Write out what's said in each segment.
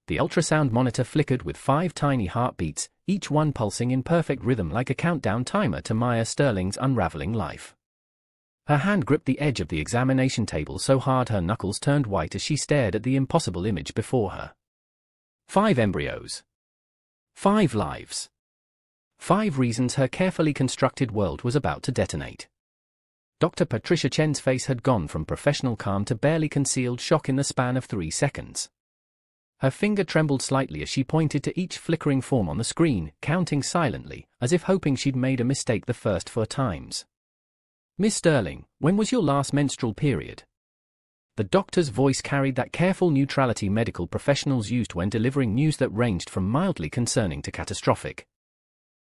The ultrasound monitor flickered with 5 tiny heartbeats, each one pulsing in perfect rhythm like a countdown timer to Maya Sterling's unraveling life. Her hand gripped the edge of the examination table so hard her knuckles turned white as she stared at the impossible image before her. 5 embryos. 5 lives. 5 reasons her carefully constructed world was about to detonate. Dr. Patricia Chen's face had gone from professional calm to barely concealed shock in the span of 3 seconds. Her finger trembled slightly as she pointed to each flickering form on the screen, counting silently, as if hoping she'd made a mistake the first 4 times. "Miss Sterling, when was your last menstrual period?" The doctor's voice carried that careful neutrality medical professionals used when delivering news that ranged from mildly concerning to catastrophic.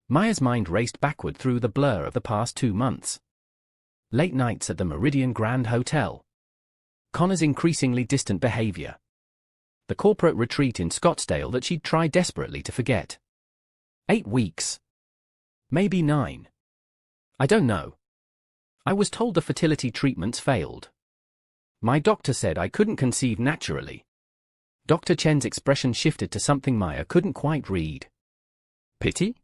Maya's mind raced backward through the blur of the past 2 months. Late nights at the Meridian Grand Hotel. Connor's increasingly distant behavior. The corporate retreat in Scottsdale that she'd tried desperately to forget. 8 weeks. Maybe 9. I don't know. I was told the fertility treatments failed. My doctor said I couldn't conceive naturally. Dr. Chen's expression shifted to something Maya couldn't quite read. Pity?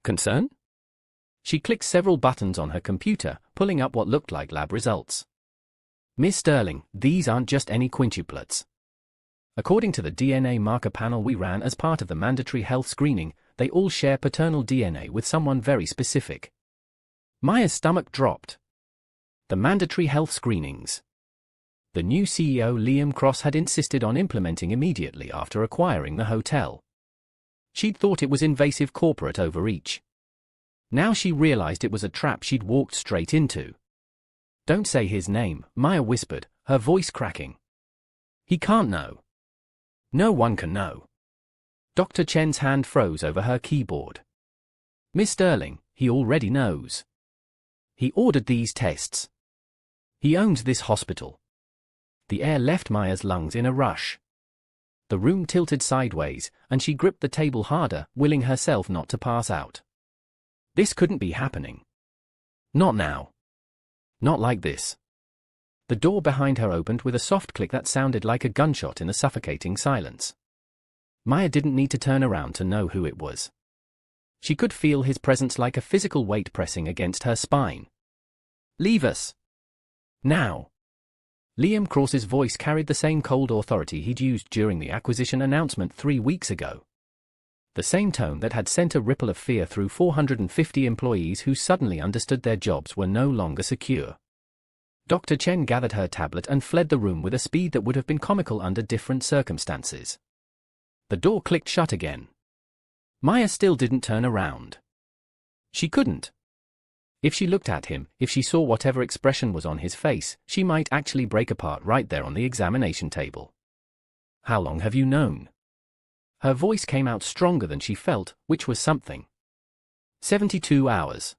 Concern? She clicked several buttons on her computer, pulling up what looked like lab results. "Miss Sterling, these aren't just any quintuplets. According to the DNA marker panel we ran as part of the mandatory health screening, they all share paternal DNA with someone very specific." Maya's stomach dropped. The mandatory health screenings. The new CEO Liam Cross had insisted on implementing immediately after acquiring the hotel. She'd thought it was invasive corporate overreach. Now she realized it was a trap she'd walked straight into. "Don't say his name," Maya whispered, her voice cracking. "He can't know. No one can know." Dr. Chen's hand froze over her keyboard. "Miss Sterling, he already knows. He ordered these tests. He owns this hospital." The air left Maya's lungs in a rush. The room tilted sideways, and she gripped the table harder, willing herself not to pass out. This couldn't be happening. Not now. Not like this. The door behind her opened with a soft click that sounded like a gunshot in the suffocating silence. Maya didn't need to turn around to know who it was. She could feel his presence like a physical weight pressing against her spine. "Leave us. Now." Liam Cross's voice carried the same cold authority he'd used during the acquisition announcement 3 weeks ago. The same tone that had sent a ripple of fear through 450 employees who suddenly understood their jobs were no longer secure. Dr. Chen gathered her tablet and fled the room with a speed that would have been comical under different circumstances. The door clicked shut again. Maya still didn't turn around. She couldn't. If she looked at him, if she saw whatever expression was on his face, she might actually break apart right there on the examination table. "How long have you known?" Her voice came out stronger than she felt, which was something. 72 hours.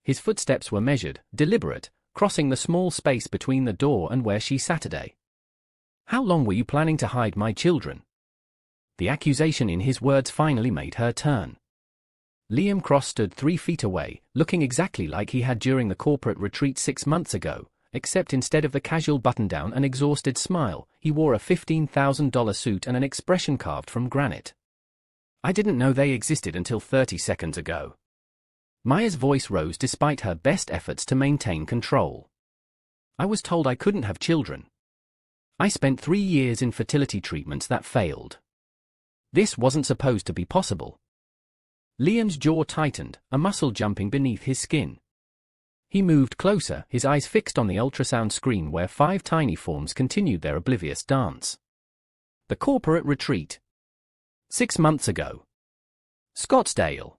His footsteps were measured, deliberate, crossing the small space between the door and where she sat today. "How long were you planning to hide my children?" The accusation in his words finally made her turn. Liam Cross stood 3 feet away, looking exactly like he had during the corporate retreat 6 months ago, except instead of the casual button-down and exhausted smile, he wore a $15,000 suit and an expression carved from granite. "I didn't know they existed until 30 seconds ago." Maya's voice rose despite her best efforts to maintain control. "I was told I couldn't have children. I spent 3 years in fertility treatments that failed. This wasn't supposed to be possible." Liam's jaw tightened, a muscle jumping beneath his skin. He moved closer, his eyes fixed on the ultrasound screen where 5 tiny forms continued their oblivious dance. The corporate retreat. 6 months ago. Scottsdale.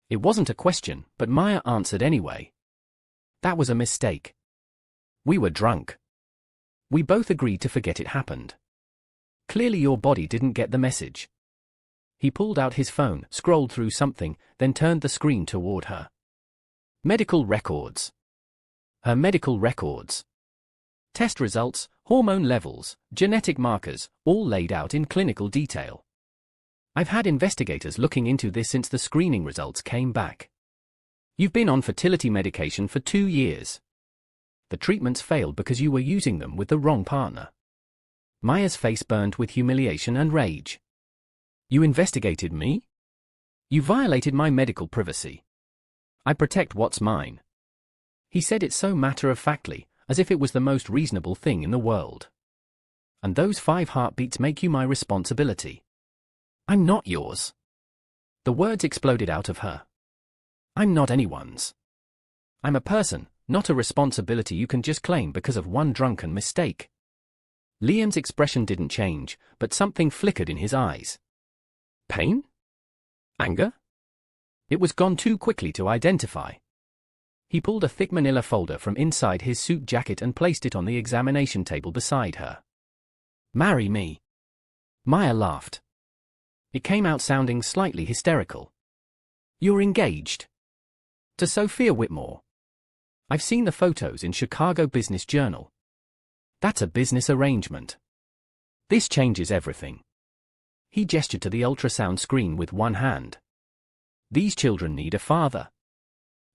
It wasn't a question, but Maya answered anyway. "That was a mistake. We were drunk. We both agreed to forget it happened. Clearly your body didn't get the message." He pulled out his phone, scrolled through something, then turned the screen toward her. Medical records. Her medical records. Test results, hormone levels, genetic markers, all laid out in clinical detail. "I've had investigators looking into this since the screening results came back. You've been on fertility medication for 2 years. The treatments failed because you were using them with the wrong partner. Maya's face burned with humiliation and rage. You investigated me? You violated my medical privacy. I protect what's mine. He said it so matter-of-factly, as if it was the most reasonable thing in the world. And those 5 heartbeats make you my responsibility. I'm not yours. The words exploded out of her. I'm not anyone's. I'm a person, not a responsibility you can just claim because of one drunken mistake. Liam's expression didn't change, but something flickered in his eyes. Pain? Anger? It was gone too quickly to identify. He pulled a thick manila folder from inside his suit jacket and placed it on the examination table beside her. Marry me. Maya laughed. It came out sounding slightly hysterical. You're engaged. To Sophia Whitmore. I've seen the photos in Chicago Business Journal. That's a business arrangement. This changes everything. He gestured to the ultrasound screen with one hand. These children need a father.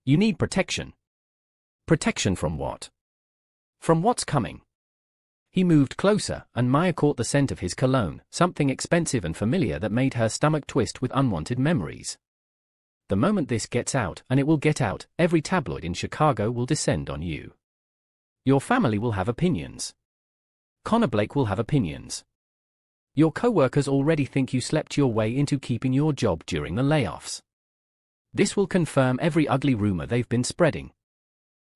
You need protection. Protection from what? From what's coming. He moved closer, and Maya caught the scent of his cologne, something expensive and familiar that made her stomach twist with unwanted memories. The moment this gets out, and it will get out, every tabloid in Chicago will descend on you. Your family will have opinions. Connor Blake will have opinions. Your co-workers already think you slept your way into keeping your job during the layoffs. This will confirm every ugly rumor they've been spreading.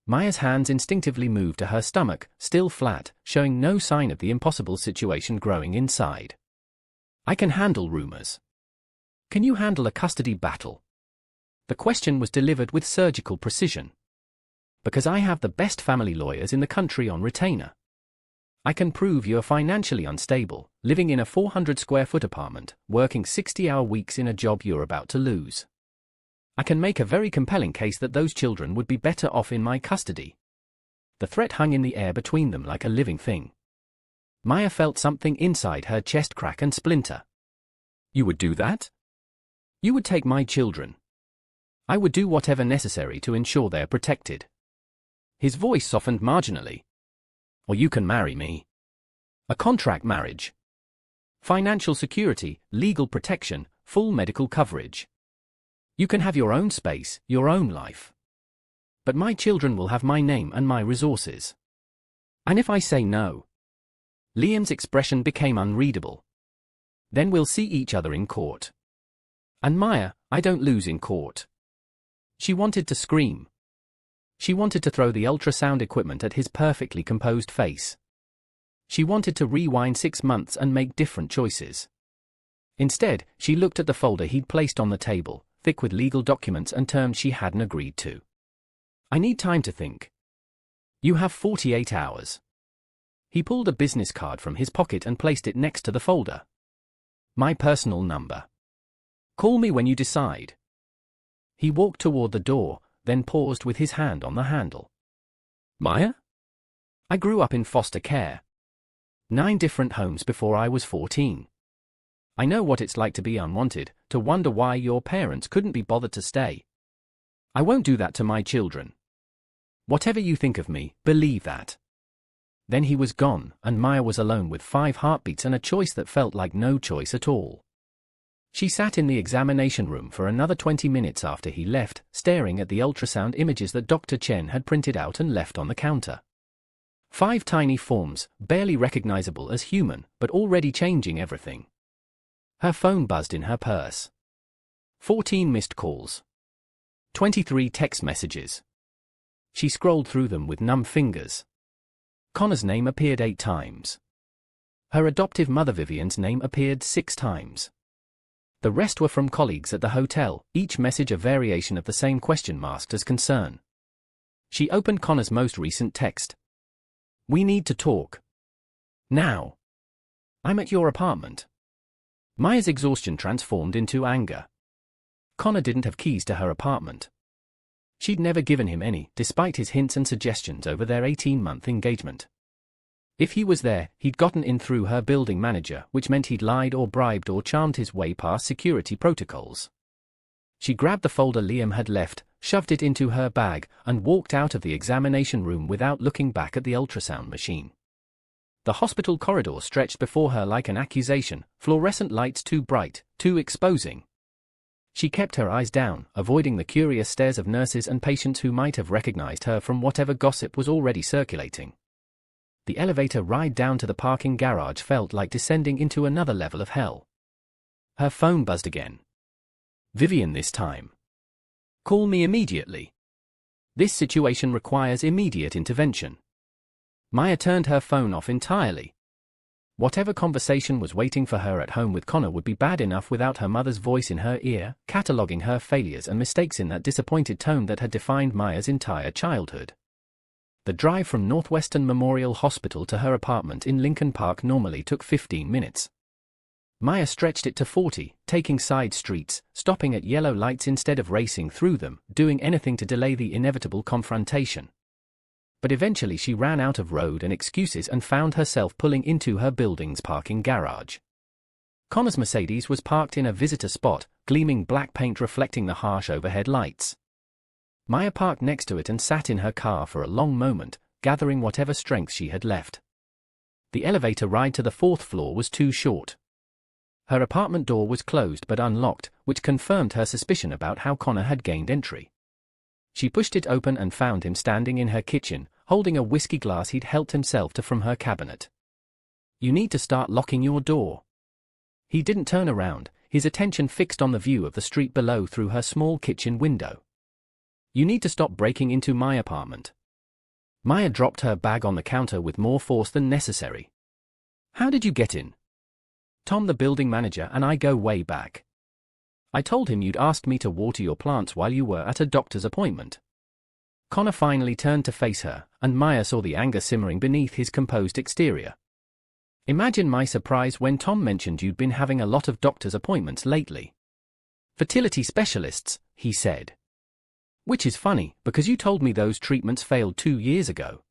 Maya's hands instinctively moved to her stomach, still flat, showing no sign of the impossible situation growing inside. I can handle rumors. Can you handle a custody battle? The question was delivered with surgical precision. Because I have the best family lawyers in the country on retainer. I can prove you're financially unstable, living in a 400-square-foot apartment, working 60-hour weeks in a job you're about to lose. I can make a very compelling case that those children would be better off in my custody. The threat hung in the air between them like a living thing. Maya felt something inside her chest crack and splinter. You would do that? You would take my children. I would do whatever necessary to ensure they're protected. His voice softened marginally. Or you can marry me. A contract marriage. Financial security, legal protection, full medical coverage. You can have your own space, your own life. But my children will have my name and my resources. And if I say no? Liam's expression became unreadable. Then we'll see each other in court. And Maya, I don't lose in court. She wanted to scream. She wanted to throw the ultrasound equipment at his perfectly composed face. She wanted to rewind 6 months and make different choices. Instead, she looked at the folder he'd placed on the table, thick with legal documents and terms she hadn't agreed to. I need time to think. You have 48 hours. He pulled a business card from his pocket and placed it next to the folder. My personal number. Call me when you decide. He walked toward the door, then paused with his hand on the handle. Maya? I grew up in foster care. 9 different homes before I was 14. I know what it's like to be unwanted, to wonder why your parents couldn't be bothered to stay. I won't do that to my children. Whatever you think of me, believe that. Then he was gone, and Maya was alone with 5 heartbeats and a choice that felt like no choice at all. She sat in the examination room for another 20 minutes after he left, staring at the ultrasound images that Dr. Chen had printed out and left on the counter. 5 tiny forms, barely recognizable as human, but already changing everything. Her phone buzzed in her purse. 14 missed calls. 23 text messages. She scrolled through them with numb fingers. Connor's name appeared 8 times. Her adoptive mother Vivian's name appeared 6 times. The rest were from colleagues at the hotel, each message a variation of the same question masked as concern. She opened Connor's most recent text. We need to talk. Now. I'm at your apartment. Maya's exhaustion transformed into anger. Connor didn't have keys to her apartment. She'd never given him any, despite his hints and suggestions over their 18-month engagement. If he was there, he'd gotten in through her building manager, which meant he'd lied or bribed or charmed his way past security protocols. She grabbed the folder Liam had left, shoved it into her bag, and walked out of the examination room without looking back at the ultrasound machine. The hospital corridor stretched before her like an accusation, fluorescent lights too bright, too exposing. She kept her eyes down, avoiding the curious stares of nurses and patients who might have recognized her from whatever gossip was already circulating. The elevator ride down to the parking garage felt like descending into another level of hell. Her phone buzzed again. Vivian this time. Call me immediately. This situation requires immediate intervention. Maya turned her phone off entirely. Whatever conversation was waiting for her at home with Connor would be bad enough without her mother's voice in her ear, cataloging her failures and mistakes in that disappointed tone that had defined Maya's entire childhood. The drive from Northwestern Memorial Hospital to her apartment in Lincoln Park normally took 15 minutes. Maya stretched it to 40, taking side streets, stopping at yellow lights instead of racing through them, doing anything to delay the inevitable confrontation. But eventually she ran out of road and excuses and found herself pulling into her building's parking garage. Connor's Mercedes was parked in a visitor spot, gleaming black paint reflecting the harsh overhead lights. Maya parked next to it and sat in her car for a long moment, gathering whatever strength she had left. The elevator ride to the 4th floor was too short. Her apartment door was closed but unlocked, which confirmed her suspicion about how Connor had gained entry. She pushed it open and found him standing in her kitchen, holding a whiskey glass he'd helped himself to from her cabinet. You need to start locking your door. He didn't turn around, his attention fixed on the view of the street below through her small kitchen window. You need to stop breaking into my apartment. Maya dropped her bag on the counter with more force than necessary. How did you get in? Tom, the building manager, and I go way back. I told him you'd asked me to water your plants while you were at a doctor's appointment. Connor finally turned to face her, and Maya saw the anger simmering beneath his composed exterior. Imagine my surprise when Tom mentioned you'd been having a lot of doctor's appointments lately. Fertility specialists, he said. Which is funny, because you told me those treatments failed 2 years ago.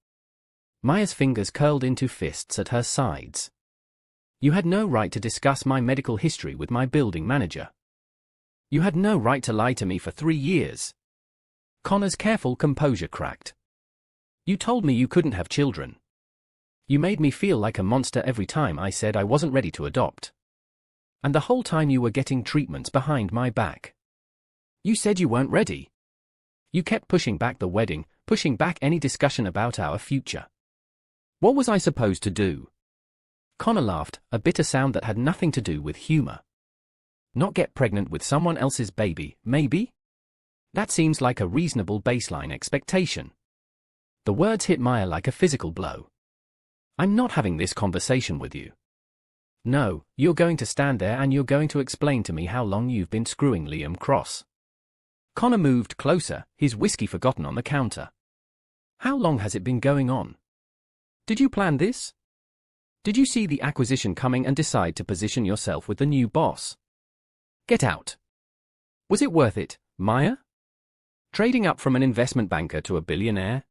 Maya's fingers curled into fists at her sides. You had no right to discuss my medical history with my building manager. You had no right to lie to me for 3 years. Connor's careful composure cracked. You told me you couldn't have children. You made me feel like a monster every time I said I wasn't ready to adopt. And the whole time you were getting treatments behind my back. You said you weren't ready. You kept pushing back the wedding, pushing back any discussion about our future. What was I supposed to do? Connor laughed, a bitter sound that had nothing to do with humor. Not get pregnant with someone else's baby, maybe? That seems like a reasonable baseline expectation. The words hit Maya like a physical blow. I'm not having this conversation with you. No, you're going to stand there and you're going to explain to me how long you've been screwing Liam Cross. Connor moved closer, his whiskey forgotten on the counter. How long has it been going on? Did you plan this? Did you see the acquisition coming and decide to position yourself with the new boss? Get out. Was it worth it, Maya? Trading up from an investment banker to a billionaire?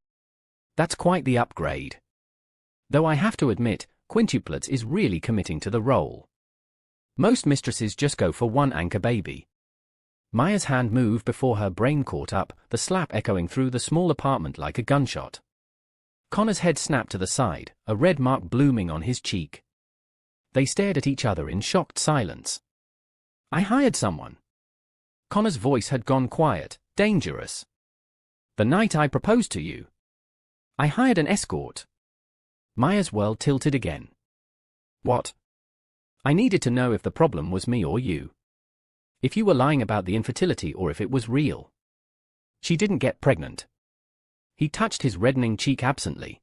That's quite the upgrade. Though I have to admit, Quintuplets is really committing to the role. Most mistresses just go for one anchor baby. Maya's hand moved before her brain caught up, the slap echoing through the small apartment like a gunshot. Connor's head snapped to the side, a red mark blooming on his cheek. They stared at each other in shocked silence. I hired someone. Connor's voice had gone quiet, dangerous. The night I proposed to you. I hired an escort. Maya's world tilted again. What? I needed to know if the problem was me or you. If you were lying about the infertility or if it was real. She didn't get pregnant. He touched his reddening cheek absently.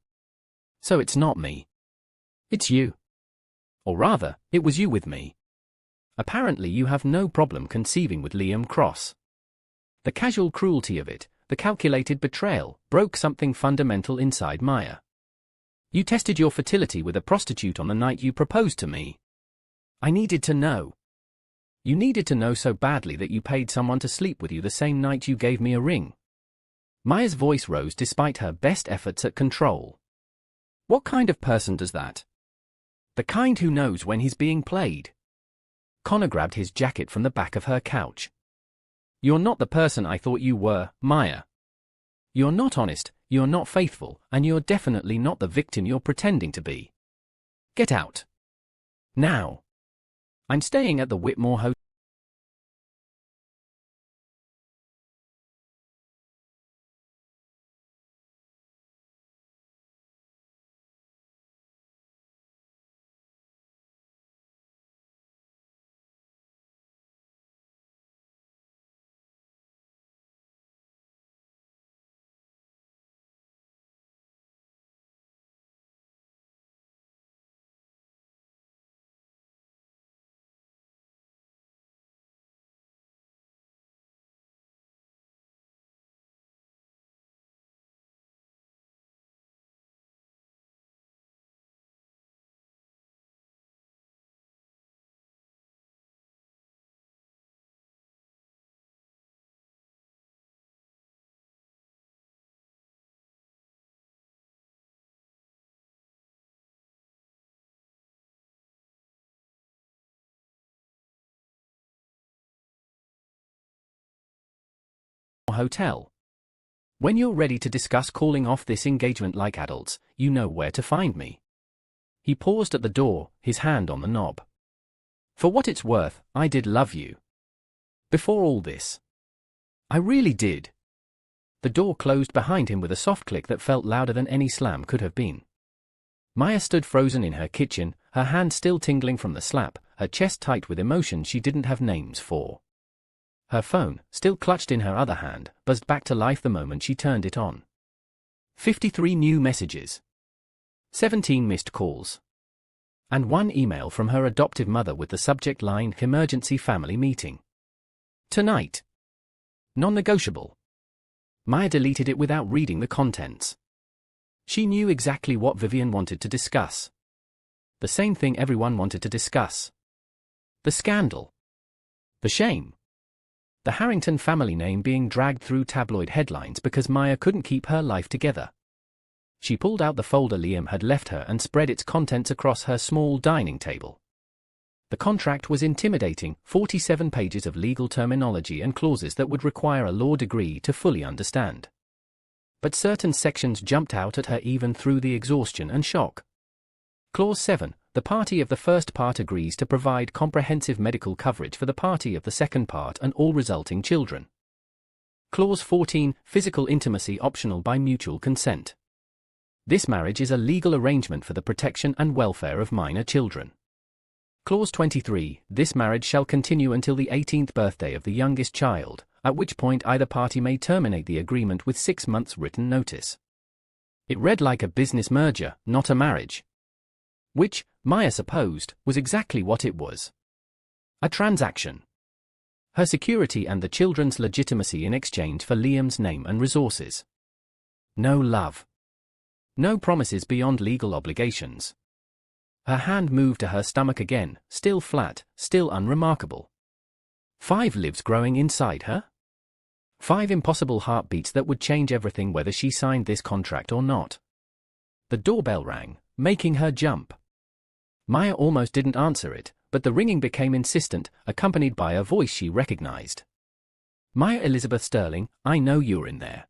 So it's not me. It's you. Or rather, it was you with me. Apparently you have no problem conceiving with Liam Cross. The casual cruelty of it, the calculated betrayal, broke something fundamental inside Maya. You tested your fertility with a prostitute on the night you proposed to me. I needed to know. You needed to know so badly that you paid someone to sleep with you the same night you gave me a ring. Maya's voice rose despite her best efforts at control. What kind of person does that? The kind who knows when he's being played. Connor grabbed his jacket from the back of her couch. You're not the person I thought you were, Maya. You're not honest, you're not faithful, and you're definitely not the victim you're pretending to be. Get out. Now. I'm staying at the Whitmore Hotel. When you're ready to discuss calling off this engagement like adults, you know where to find me. He paused at the door, his hand on the knob. For what it's worth, I did love you. Before all this. I really did. The door closed behind him with a soft click that felt louder than any slam could have been. Maya stood frozen in her kitchen, her hand still tingling from the slap, her chest tight with emotion she didn't have names for. Her phone, still clutched in her other hand, buzzed back to life the moment she turned it on. 53 new messages. 17 missed calls. And one email from her adoptive mother with the subject line "Emergency Family Meeting." Tonight. Non-negotiable. Maya deleted it without reading the contents. She knew exactly what Vivian wanted to discuss. The same thing everyone wanted to discuss. The scandal. The shame. The Harrington family name being dragged through tabloid headlines because Maya couldn't keep her life together. She pulled out the folder Liam had left her and spread its contents across her small dining table. The contract was intimidating, 47 pages of legal terminology and clauses that would require a law degree to fully understand. But certain sections jumped out at her even through the exhaustion and shock. Clause 7. The party of the first part agrees to provide comprehensive medical coverage for the party of the second part and all resulting children. Clause 14. Physical intimacy optional by mutual consent. This marriage is a legal arrangement for the protection and welfare of minor children. Clause 23. This marriage shall continue until the 18th birthday of the youngest child, at which point either party may terminate the agreement with 6 months' written notice. It read like a business merger, not a marriage. Which, Maya supposed, was exactly what it was. A transaction. Her security and the children's legitimacy in exchange for Liam's name and resources. No love. No promises beyond legal obligations. Her hand moved to her stomach again, still flat, still unremarkable. 5 lives growing inside her? 5 impossible heartbeats that would change everything whether she signed this contract or not. The doorbell rang, making her jump. Maya almost didn't answer it, but the ringing became insistent, accompanied by a voice she recognized. Maya Elizabeth Sterling, I know you're in there.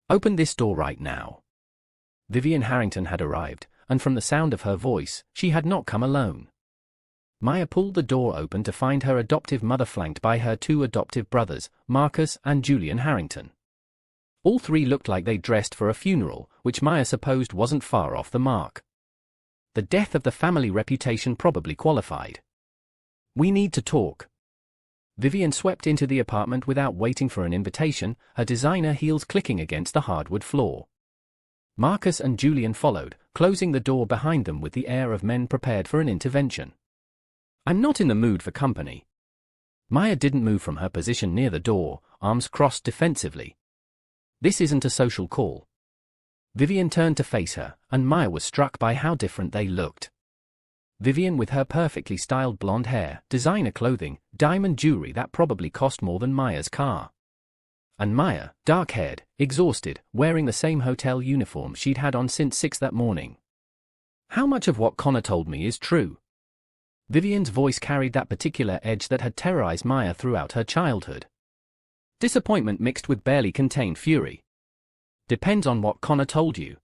Open this door right now. Vivian Harrington had arrived, and from the sound of her voice, she had not come alone. Maya pulled the door open to find her adoptive mother flanked by her 2 adoptive brothers, Marcus and Julian Harrington. All 3 looked like they dressed for a funeral, which Maya supposed wasn't far off the mark. The death of the family reputation probably qualified. We need to talk. Vivian swept into the apartment without waiting for an invitation, her designer heels clicking against the hardwood floor. Marcus and Julian followed, closing the door behind them with the air of men prepared for an intervention. I'm not in the mood for company. Maya didn't move from her position near the door, arms crossed defensively. This isn't a social call. Vivian turned to face her, and Maya was struck by how different they looked. Vivian with her perfectly styled blonde hair, designer clothing, diamond jewelry that probably cost more than Maya's car. And Maya, dark-haired, exhausted, wearing the same hotel uniform she'd had on since 6 that morning. How much of what Connor told me is true? Vivian's voice carried that particular edge that had terrorized Maya throughout her childhood. Disappointment mixed with barely contained fury. Depends on what Connor told you.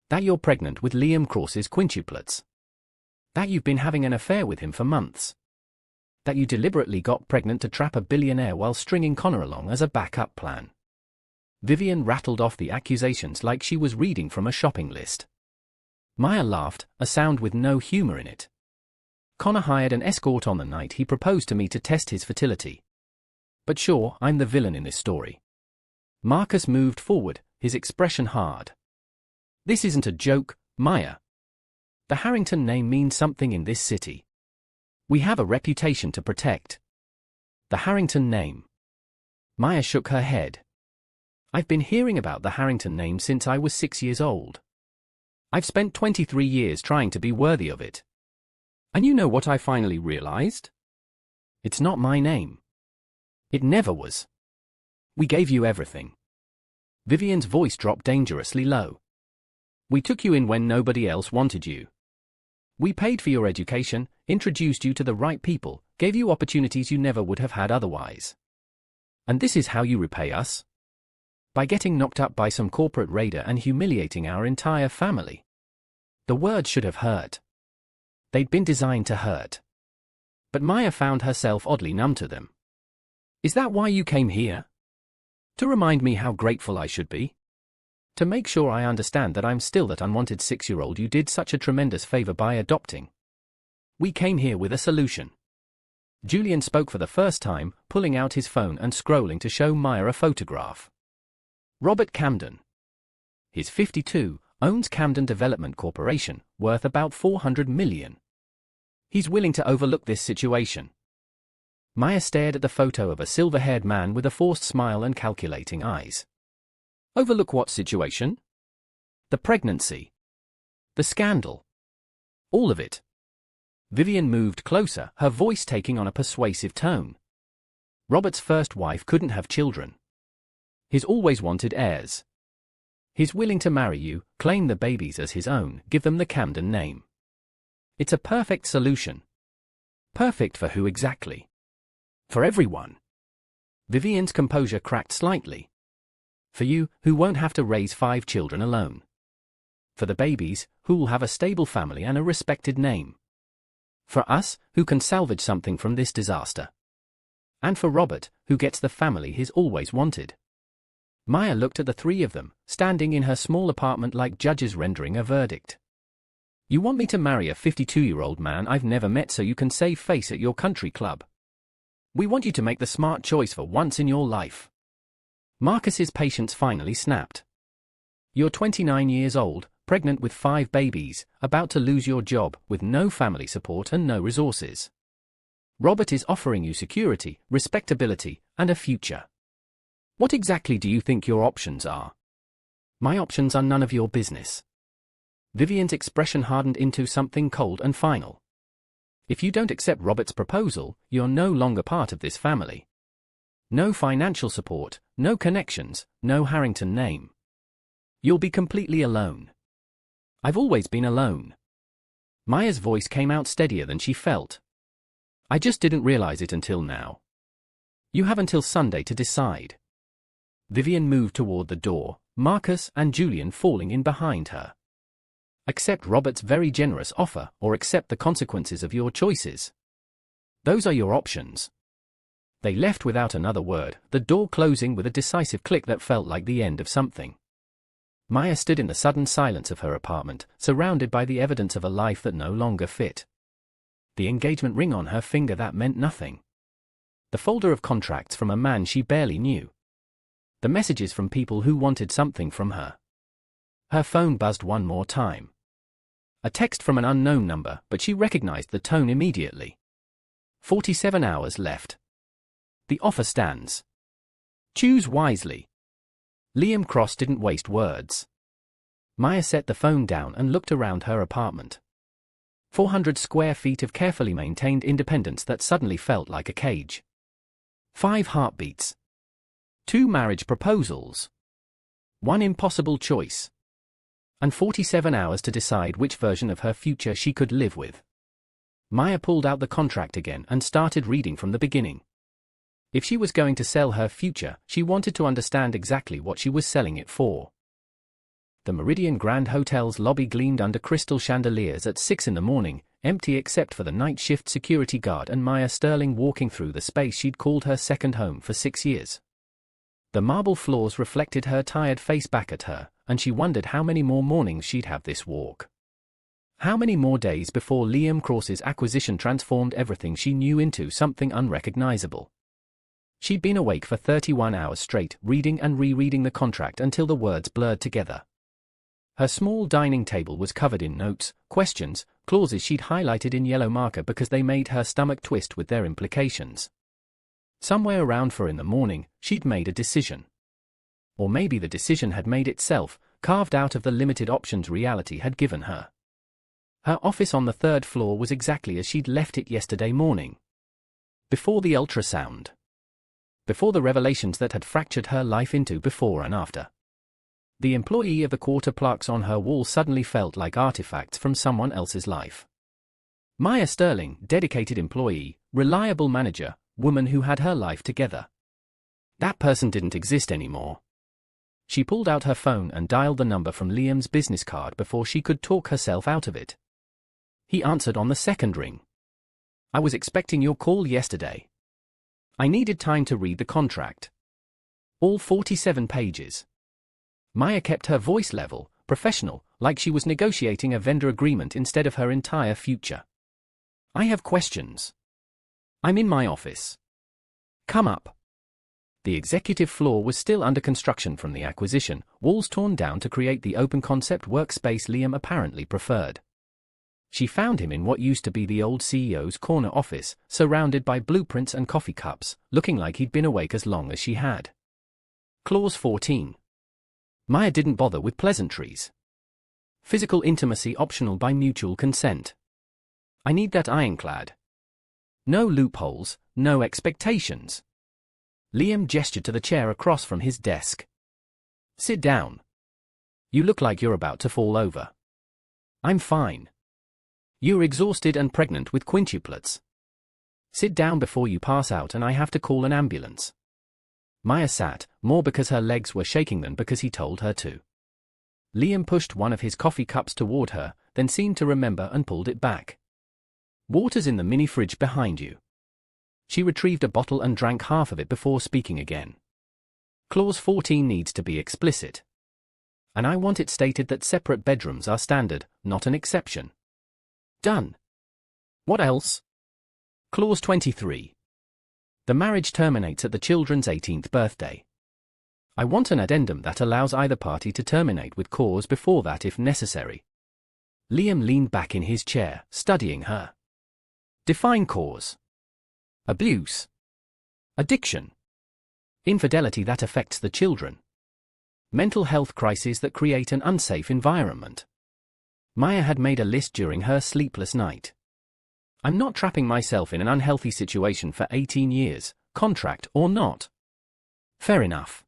That you're pregnant with Liam Cross's quintuplets. That you've been having an affair with him for months. That you deliberately got pregnant to trap a billionaire while stringing Connor along as a backup plan. Vivian rattled off the accusations like she was reading from a shopping list. Maya laughed, a sound with no humor in it. Connor hired an escort on the night he proposed to me to test his fertility. But sure, I'm the villain in this story. Marcus moved forward, his expression hard. This isn't a joke, Maya. The Harrington name means something in this city. We have a reputation to protect. The Harrington name. Maya shook her head. I've been hearing about the Harrington name since I was 6 years old. I've spent 23 years trying to be worthy of it. And you know what I finally realized? It's not my name. It never was. We gave you everything. Vivian's voice dropped dangerously low. We took you in when nobody else wanted you. We paid for your education, introduced you to the right people, gave you opportunities you never would have had otherwise. And this is how you repay us? By getting knocked up by some corporate raider and humiliating our entire family. The words should have hurt. They'd been designed to hurt. But Maya found herself oddly numb to them. Is that why you came here? To remind me how grateful I should be? To make sure I understand that I'm still that unwanted 6-year-old you did such a tremendous favor by adopting? We came here with a solution. Julian spoke for the first time, pulling out his phone and scrolling to show Maya a photograph. Robert Camden. He's 52, owns Camden Development Corporation, worth about $400 million. He's willing to overlook this situation. Maya stared at the photo of a silver-haired man with a forced smile and calculating eyes. Overlook what situation? The pregnancy. The scandal. All of it. Vivian moved closer, her voice taking on a persuasive tone. Robert's first wife couldn't have children. He's always wanted heirs. He's willing to marry you, claim the babies as his own, give them the Camden name. It's a perfect solution. Perfect for who exactly? For everyone. Vivian's composure cracked slightly. For you, who won't have to raise 5 children alone. For the babies, who will have a stable family and a respected name. For us, who can salvage something from this disaster. And for Robert, who gets the family he's always wanted. Maya looked at the three of them, standing in her small apartment like judges rendering a verdict. You want me to marry a 52-year-old man I've never met so you can save face at your country club? We want you to make the smart choice for once in your life. Marcus's patience finally snapped. You're 29 years old, pregnant with 5 babies, about to lose your job, with no family support and no resources. Robert is offering you security, respectability, and a future. What exactly do you think your options are? My options are none of your business. Vivian's expression hardened into something cold and final. If you don't accept Robert's proposal, you're no longer part of this family. No financial support, no connections, no Harrington name. You'll be completely alone. I've always been alone. Maya's voice came out steadier than she felt. I just didn't realize it until now. You have until Sunday to decide. Vivian moved toward the door, Marcus and Julian falling in behind her. Accept Robert's very generous offer or accept the consequences of your choices. Those are your options. They left without another word, the door closing with a decisive click that felt like the end of something. Maya stood in the sudden silence of her apartment, surrounded by the evidence of a life that no longer fit. The engagement ring on her finger that meant nothing. The folder of contracts from a man she barely knew. The messages from people who wanted something from her. Her phone buzzed one more time. A text from an unknown number, but she recognized the tone immediately. 47 hours left. The offer stands. Choose wisely. Liam Cross didn't waste words. Maya set the phone down and looked around her apartment. 400 square feet of carefully maintained independence that suddenly felt like a cage. 5 heartbeats. 2 marriage proposals. 1 impossible choice. And 47 hours to decide which version of her future she could live with. Maya pulled out the contract again and started reading from the beginning. If she was going to sell her future, she wanted to understand exactly what she was selling it for. The Meridian Grand Hotel's lobby gleamed under crystal chandeliers at 6 in the morning, empty except for the night shift security guard and Maya Sterling walking through the space she'd called her second home for 6 years. The marble floors reflected her tired face back at her, and she wondered how many more mornings she'd have this walk. How many more days before Liam Cross's acquisition transformed everything she knew into something unrecognizable. She'd been awake for 31 hours straight, reading and rereading the contract until the words blurred together. Her small dining table was covered in notes, questions, clauses she'd highlighted in yellow marker because they made her stomach twist with their implications. Somewhere around 4 in the morning, she'd made a decision. Or maybe the decision had made itself, carved out of the limited options reality had given her. Her office on the 3rd floor was exactly as she'd left it yesterday morning. Before the ultrasound. Before the revelations that had fractured her life into before and after. The employee of the quarter plaques on her wall suddenly felt like artifacts from someone else's life. Maya Sterling, dedicated employee, reliable manager, woman who had her life together. That person didn't exist anymore. She pulled out her phone and dialed the number from Liam's business card before she could talk herself out of it. He answered on the 2nd ring. I was expecting your call yesterday. I needed time to read the contract. All 47 pages. Maya kept her voice level, professional, like she was negotiating a vendor agreement instead of her entire future. I have questions. I'm in my office. Come up. The executive floor was still under construction from the acquisition, walls torn down to create the open-concept workspace Liam apparently preferred. She found him in what used to be the old CEO's corner office, surrounded by blueprints and coffee cups, looking like he'd been awake as long as she had. Clause 14. Maya didn't bother with pleasantries. Physical intimacy optional by mutual consent. I need that ironclad. No loopholes, no expectations. Liam gestured to the chair across from his desk. Sit down. You look like you're about to fall over. I'm fine. You're exhausted and pregnant with quintuplets. Sit down before you pass out and I have to call an ambulance. Maya sat, more because her legs were shaking than because he told her to. Liam pushed one of his coffee cups toward her, then seemed to remember and pulled it back. Water's in the mini fridge behind you. She retrieved a bottle and drank half of it before speaking again. Clause 14 needs to be explicit. And I want it stated that separate bedrooms are standard, not an exception. Done. What else? Clause 23. The marriage terminates at the children's 18th birthday. I want an addendum that allows either party to terminate with cause before that if necessary. Liam leaned back in his chair, studying her. Define cause. Abuse. Addiction. Infidelity that affects the children. Mental health crises that create an unsafe environment. Maya had made a list during her sleepless night. I'm not trapping myself in an unhealthy situation for 18 years, contract or not. Fair enough.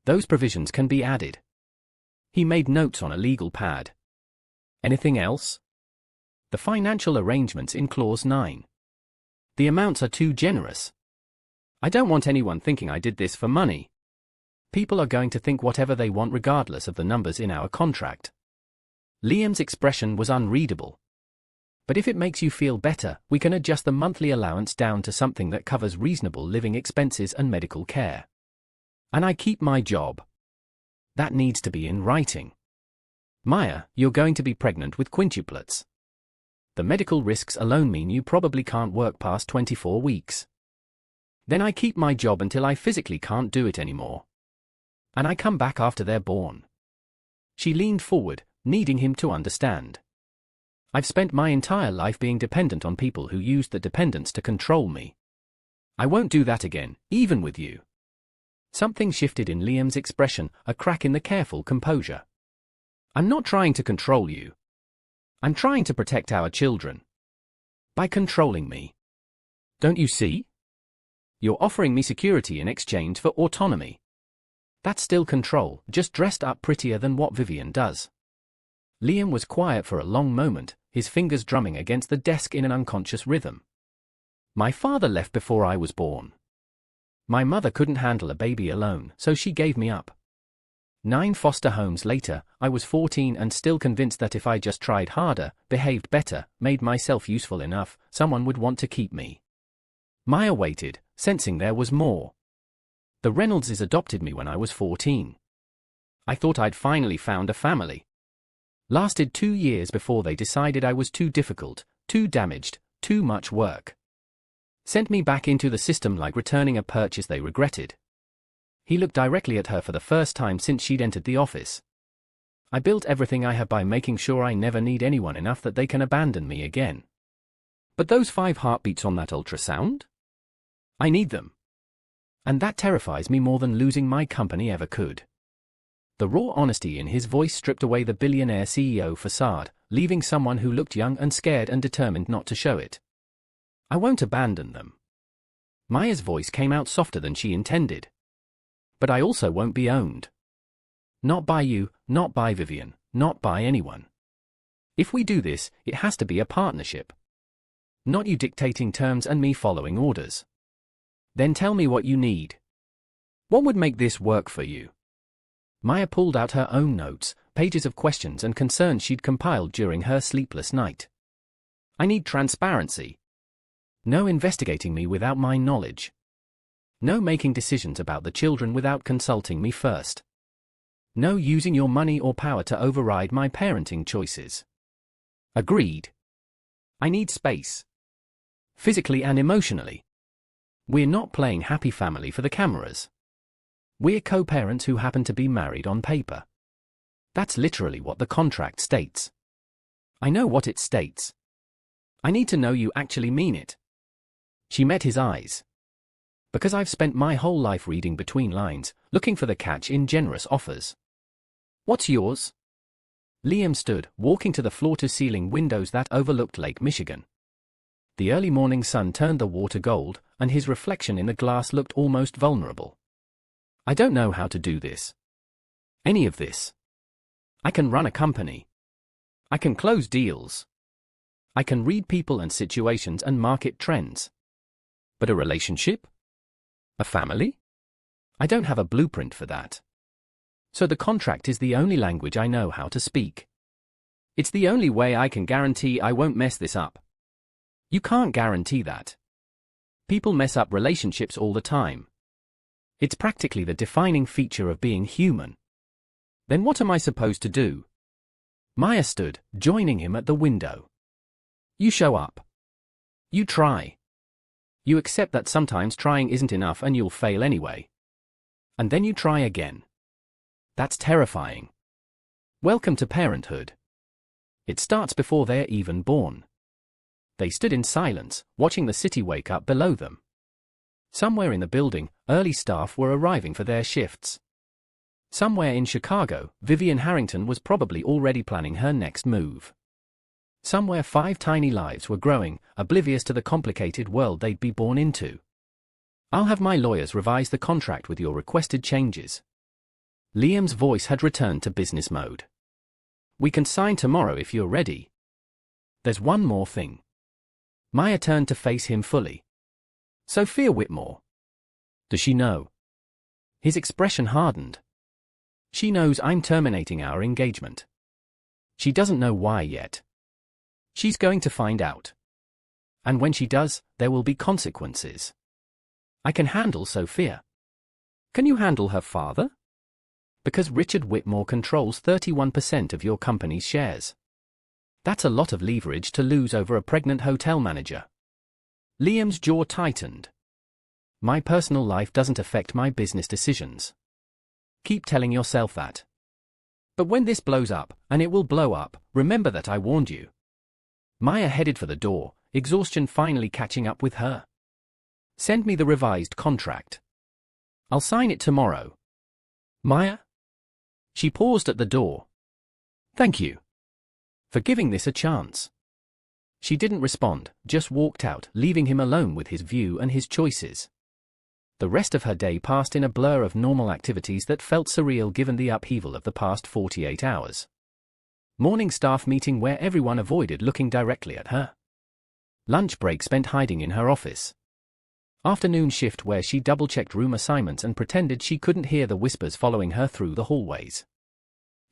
Those provisions can be added. He made notes on a legal pad. Anything else? The financial arrangements in Clause 9. The amounts are too generous. I don't want anyone thinking I did this for money. People are going to think whatever they want regardless of the numbers in our contract. Liam's expression was unreadable. But if it makes you feel better, we can adjust the monthly allowance down to something that covers reasonable living expenses and medical care. And I keep my job. That needs to be in writing. Maya, you're going to be pregnant with quintuplets. The medical risks alone mean you probably can't work past 24 weeks. Then I keep my job until I physically can't do it anymore. And I come back after they're born. She leaned forward, needing him to understand. I've spent my entire life being dependent on people who used the dependence to control me. I won't do that again, even with you. Something shifted in Liam's expression, a crack in the careful composure. I'm not trying to control you. I'm trying to protect our children. By controlling me. Don't you see? You're offering me security in exchange for autonomy. That's still control, just dressed up prettier than what Vivian does. Liam was quiet for a long moment, his fingers drumming against the desk in an unconscious rhythm. My father left before I was born. My mother couldn't handle a baby alone, so she gave me up. 9 foster homes later, I was 14 and still convinced that if I just tried harder, behaved better, made myself useful enough, someone would want to keep me. Maya waited, sensing there was more. The Reynoldses adopted me when I was 14. I thought I'd finally found a family. Lasted 2 years before they decided I was too difficult, too damaged, too much work. Sent me back into the system like returning a purchase they regretted. He looked directly at her for the first time since she'd entered the office. I built everything I have by making sure I never need anyone enough that they can abandon me again. But those 5 heartbeats on that ultrasound? I need them. And that terrifies me more than losing my company ever could. The raw honesty in his voice stripped away the billionaire CEO facade, leaving someone who looked young and scared and determined not to show it. I won't abandon them. Maya's voice came out softer than she intended. But I also won't be owned. Not by you, not by Vivian, not by anyone. If we do this, it has to be a partnership. Not you dictating terms and me following orders. Then tell me what you need. What would make this work for you? Maya pulled out her own notes, pages of questions and concerns she'd compiled during her sleepless night. I need transparency. No investigating me without my knowledge. No making decisions about the children without consulting me first. No using your money or power to override my parenting choices. Agreed. I need space. Physically and emotionally. We're not playing happy family for the cameras. We're co-parents who happen to be married on paper. That's literally what the contract states. I know what it states. I need to know you actually mean it. She met his eyes. Because I've spent my whole life reading between lines, looking for the catch in generous offers. What's yours? Liam stood, walking to the floor-to-ceiling windows that overlooked Lake Michigan. The early morning sun turned the water gold, and his reflection in the glass looked almost vulnerable. I don't know how to do this. Any of this. I can run a company. I can close deals. I can read people and situations and market trends. But a relationship? A family? I don't have a blueprint for that. So the contract is the only language I know how to speak. It's the only way I can guarantee I won't mess this up. You can't guarantee that. People mess up relationships all the time. It's practically the defining feature of being human. Then what am I supposed to do? Maya stood, joining him at the window. You show up. You try. You accept that sometimes trying isn't enough and you'll fail anyway. And then you try again. That's terrifying. Welcome to parenthood. It starts before they're even born. They stood in silence, watching the city wake up below them. Somewhere in the building, early staff were arriving for their shifts. Somewhere in Chicago, Vivian Harrington was probably already planning her next move. Somewhere 5 tiny lives were growing, oblivious to the complicated world they'd be born into. I'll have my lawyers revise the contract with your requested changes. Liam's voice had returned to business mode. We can sign tomorrow if you're ready. There's one more thing. Maya turned to face him fully. Sophia Whitmore. Does she know? His expression hardened. She knows I'm terminating our engagement. She doesn't know why yet. She's going to find out. And when she does, there will be consequences. I can handle Sophia. Can you handle her father? Because Richard Whitmore controls 31% of your company's shares. That's a lot of leverage to lose over a pregnant hotel manager. Liam's jaw tightened. My personal life doesn't affect my business decisions. Keep telling yourself that. But when this blows up, and it will blow up, remember that I warned you. Maya headed for the door, exhaustion finally catching up with her. Send me the revised contract. I'll sign it tomorrow. Maya? She paused at the door. Thank you. For giving this a chance. She didn't respond, just walked out, leaving him alone with his view and his choices. The rest of her day passed in a blur of normal activities that felt surreal given the upheaval of the past 48 hours. Morning staff meeting where everyone avoided looking directly at her. Lunch break spent hiding in her office. afternoon shift where she double-checked room assignments and pretended she couldn't hear the whispers following her through the hallways.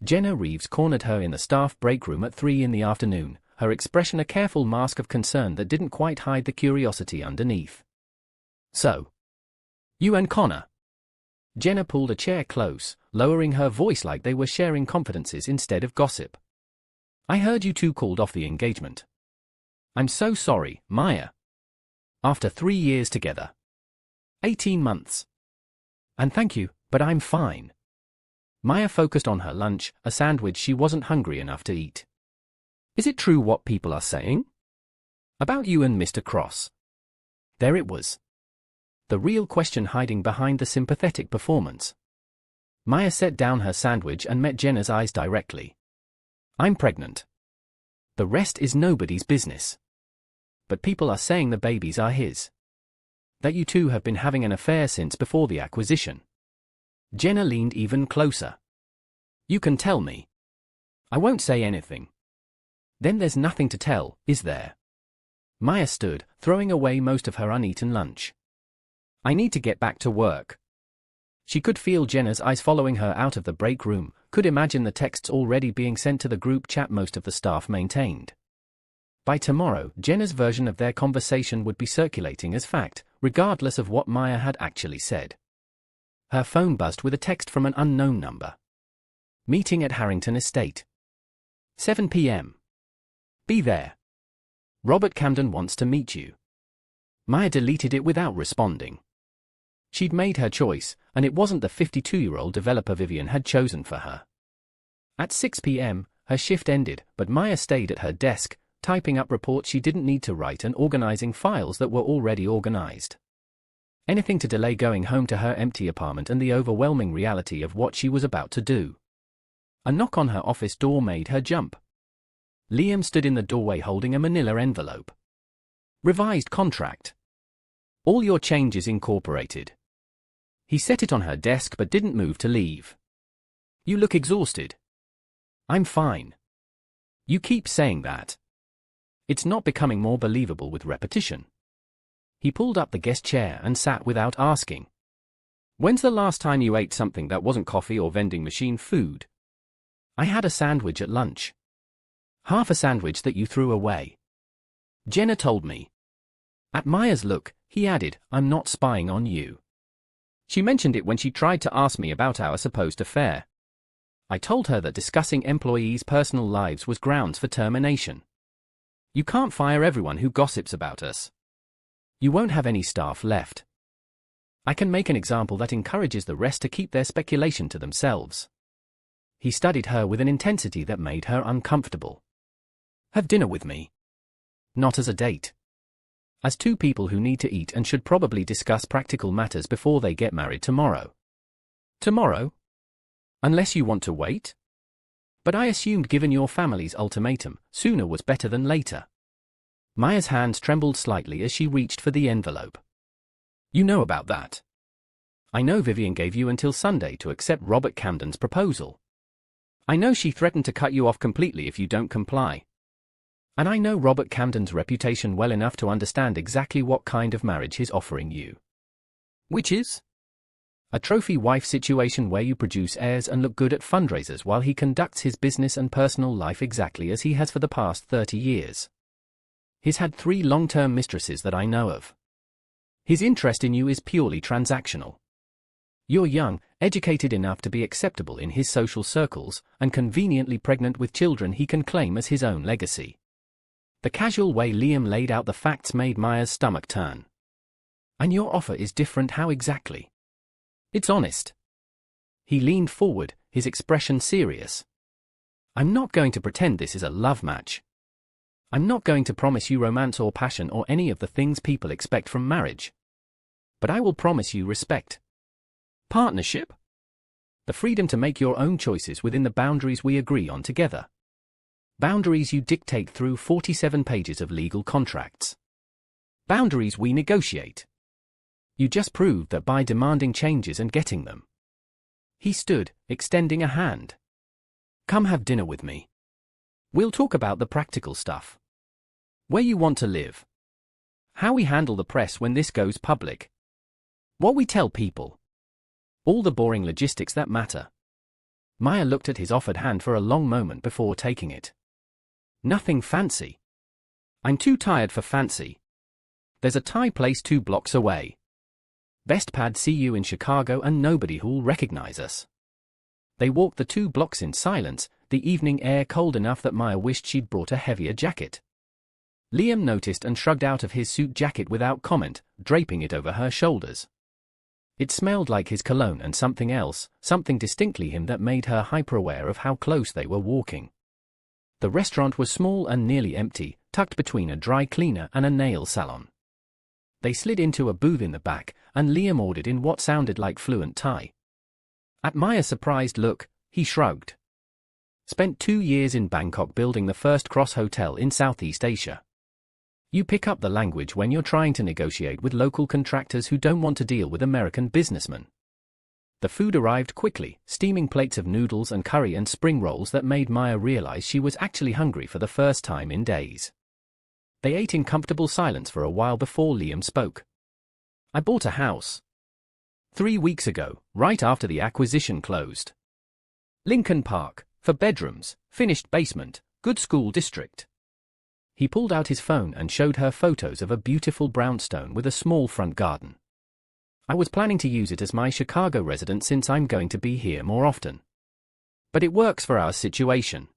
Jenna Reeves cornered her in the staff break room at 3 in the afternoon, her expression a careful mask of concern that didn't quite hide the curiosity underneath. "So, you and Connor?" Jenna pulled a chair close, lowering her voice like they were sharing confidences instead of gossip. "I heard you two called off the engagement." "I'm so sorry, Maya. After 3 years together. 18 months. And thank you, but I'm fine." Maya focused on her lunch, a sandwich she wasn't hungry enough to eat. "Is it true what people are saying? About you and Mr. Cross?" There it was. The real question hiding behind the sympathetic performance. Maya set down her sandwich and met Jenna's eyes directly. "I'm pregnant. The rest is nobody's business. But people are saying the babies are his. That you two have been having an affair since before the acquisition." Jenna leaned even closer. "You can tell me. I won't say anything." "Then there's nothing to tell, is there?" Maya stood, throwing away most of her uneaten lunch. "I need to get back to work." She could feel Jenna's eyes following her out of the break room, could imagine the texts already being sent to the group chat most of the staff maintained. By tomorrow, Jenna's version of their conversation would be circulating as fact, regardless of what Maya had actually said. Her phone buzzed with a text from an unknown number. "Meeting at Harrington Estate. 7 p.m. Be there. Robert Camden wants to meet you." Maya deleted it without responding. She'd made her choice, and it wasn't the 52-year-old developer Vivian had chosen for her. At 6 p.m., her shift ended, but Maya stayed at her desk, typing up reports she didn't need to write and organizing files that were already organized. Anything to delay going home to her empty apartment and the overwhelming reality of what she was about to do. A knock on her office door made her jump. Liam stood in the doorway holding a manila envelope. "Revised contract. All your changes incorporated." He set it on her desk but didn't move to leave. "You look exhausted." "I'm fine." "You keep saying that. It's not becoming more believable with repetition." He pulled up the guest chair and sat without asking. "When's the last time you ate something that wasn't coffee or vending machine food?" "I had a sandwich at lunch." "Half a sandwich that you threw away." "Jenna told me." At Maya's look, he added, "I'm not spying on you. She mentioned it when she tried to ask me about our supposed affair. I told her that discussing employees' personal lives was grounds for termination. You can't fire everyone who gossips about us. You won't have any staff left. I can make an example that encourages the rest to keep their speculation to themselves." He studied her with an intensity that made her uncomfortable. "Have dinner with me. Not as a date. As two people who need to eat and should probably discuss practical matters before they get married tomorrow." "Tomorrow? Unless you want to wait?" "But I assumed given your family's ultimatum, sooner was better than later." Maya's hands trembled slightly as she reached for the envelope. "You know about that. I know Vivian gave you until Sunday to accept Robert Camden's proposal. I know she threatened to cut you off completely if you don't comply. And I know Robert Camden's reputation well enough to understand exactly what kind of marriage he's offering you. Which is? A trophy wife situation where you produce heirs and look good at fundraisers while he conducts his business and personal life exactly as he has for the past 30 years. He's had 3 long-term mistresses that I know of. His interest in you is purely transactional. You're young, educated enough to be acceptable in his social circles, and conveniently pregnant with children he can claim as his own legacy." The casual way Liam laid out the facts made Maya's stomach turn. "And your offer is different how exactly?" "It's honest." He leaned forward, his expression serious. "I'm not going to pretend this is a love match. I'm not going to promise you romance or passion or any of the things people expect from marriage. But I will promise you respect. Partnership? The freedom to make your own choices within the boundaries we agree on together. Boundaries you dictate through 47 pages of legal contracts. Boundaries we negotiate. You just proved that by demanding changes and getting them." He stood, extending a hand. "Come have dinner with me. We'll talk about the practical stuff. Where you want to live. How we handle the press when this goes public. What we tell people. All the boring logistics that matter. Maya looked at his offered hand for a long moment before taking it. Nothing fancy. I'm too tired for fancy. There's a Thai place 2 blocks away. Best pad see you in Chicago and nobody who'll recognize us. They walked the 2 blocks in silence, the evening air cold enough that Maya wished she'd brought a heavier jacket. Liam noticed and shrugged out of his suit jacket without comment, draping it over her shoulders. It smelled like his cologne and something else, something distinctly him that made her hyper-aware of how close they were walking. The restaurant was small and nearly empty, tucked between a dry cleaner and a nail salon. They slid into a booth in the back, and Liam ordered in what sounded like fluent Thai. At Maya's surprised look, he shrugged. Spent 2 years in Bangkok building the first cross hotel in Southeast Asia. You pick up the language when you're trying to negotiate with local contractors who don't want to deal with American businessmen. The food arrived quickly, steaming plates of noodles and curry and spring rolls that made Maya realize she was actually hungry for the first time in days. They ate in comfortable silence for a while before Liam spoke. I bought a house 3 weeks ago, right after the acquisition closed. Lincoln Park, for bedrooms, finished basement, good school district. He pulled out his phone and showed her photos of a beautiful brownstone with a small front garden. I was planning to use it as my Chicago residence since I'm going to be here more often. But it works for our situation.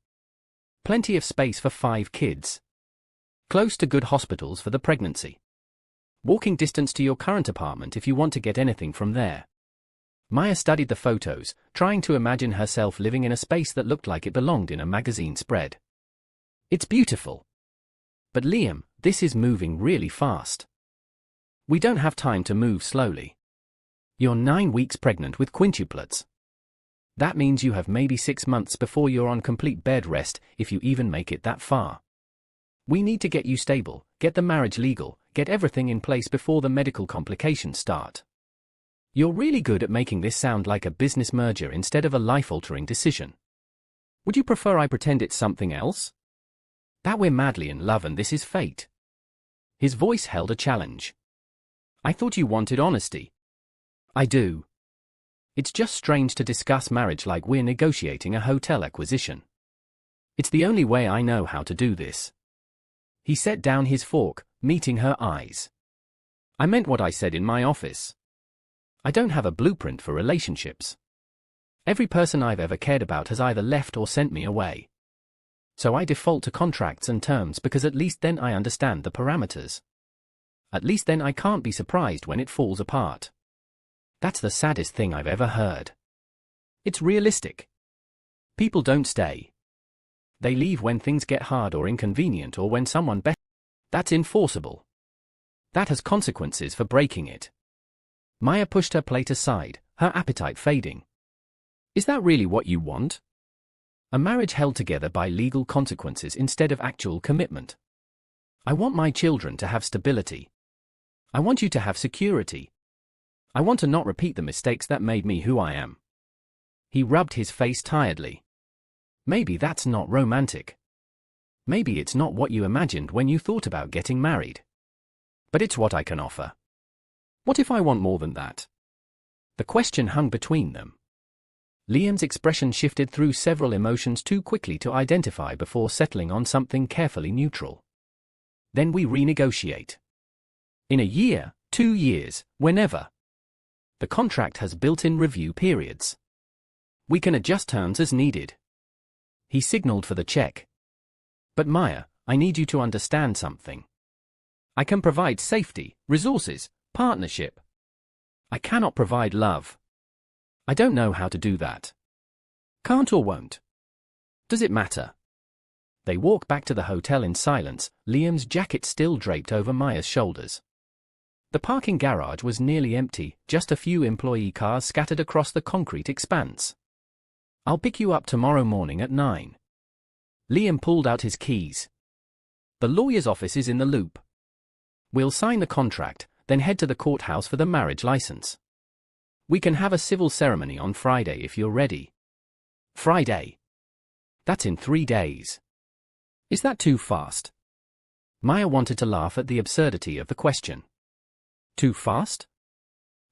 Plenty of space for 5 kids. Close to good hospitals for the pregnancy. Walking distance to your current apartment if you want to get anything from there. Maya studied the photos, trying to imagine herself living in a space that looked like it belonged in a magazine spread. It's beautiful. But Liam, this is moving really fast. We don't have time to move slowly. You're 9 weeks pregnant with quintuplets. That means you have maybe 6 months before you're on complete bed rest, if you even make it that far. We need to get you stable, get the marriage legal, get everything in place before the medical complications start. You're really good at making this sound like a business merger instead of a life-altering decision. Would you prefer I pretend it's something else? That we're madly in love and this is fate. His voice held a challenge. I thought you wanted honesty. I do. It's just strange to discuss marriage like we're negotiating a hotel acquisition. It's the only way I know how to do this. He set down his fork, meeting her eyes. I meant what I said in my office. I don't have a blueprint for relationships. Every person I've ever cared about has either left or sent me away. So I default to contracts and terms because at least then I understand the parameters. At least then I can't be surprised when it falls apart. That's the saddest thing I've ever heard. It's realistic. People don't stay. They leave when things get hard or inconvenient or when someone better. That's enforceable. That has consequences for breaking it. Maya pushed her plate aside, her appetite fading. Is that really what you want? A marriage held together by legal consequences instead of actual commitment. I want my children to have stability. I want you to have security. I want to not repeat the mistakes that made me who I am. He rubbed his face tiredly. Maybe that's not romantic. Maybe it's not what you imagined when you thought about getting married. But it's what I can offer. What if I want more than that? The question hung between them. Liam's expression shifted through several emotions too quickly to identify before settling on something carefully neutral. Then we renegotiate. In a year, 2 years, whenever. The contract has built-in review periods. We can adjust terms as needed. He signaled for the check. But Maya, I need you to understand something. I can provide safety, resources, partnership. I cannot provide love. I don't know how to do that. Can't or won't. Does it matter? They walk back to the hotel in silence, Liam's jacket still draped over Maya's shoulders. The parking garage was nearly empty, just a few employee cars scattered across the concrete expanse. I'll pick you up tomorrow morning at 9. Liam pulled out his keys. The lawyer's office is in the loop. We'll sign the contract, then head to the courthouse for the marriage license. We can have a civil ceremony on Friday if you're ready. Friday? That's in 3 days. Is that too fast? Maya wanted to laugh at the absurdity of the question. Too fast?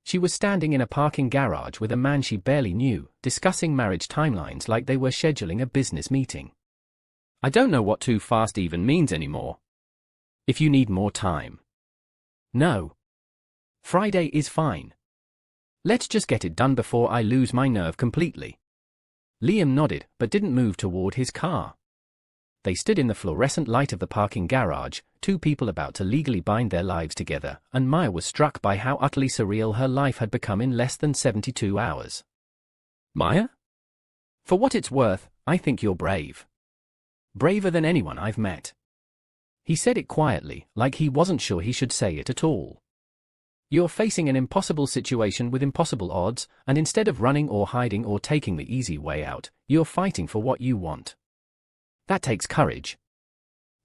She was standing in a parking garage with a man she barely knew, discussing marriage timelines like they were scheduling a business meeting. I don't know what too fast even means anymore. If you need more time. No. Friday is fine. Let's just get it done before I lose my nerve completely. Liam nodded, but didn't move toward his car. They stood in the fluorescent light of the parking garage, two people about to legally bind their lives together, and Maya was struck by how utterly surreal her life had become in less than 72 hours. Maya? For what it's worth, I think you're brave. Braver than anyone I've met. He said it quietly, like he wasn't sure he should say it at all. You're facing an impossible situation with impossible odds, and instead of running or hiding or taking the easy way out, you're fighting for what you want. That takes courage.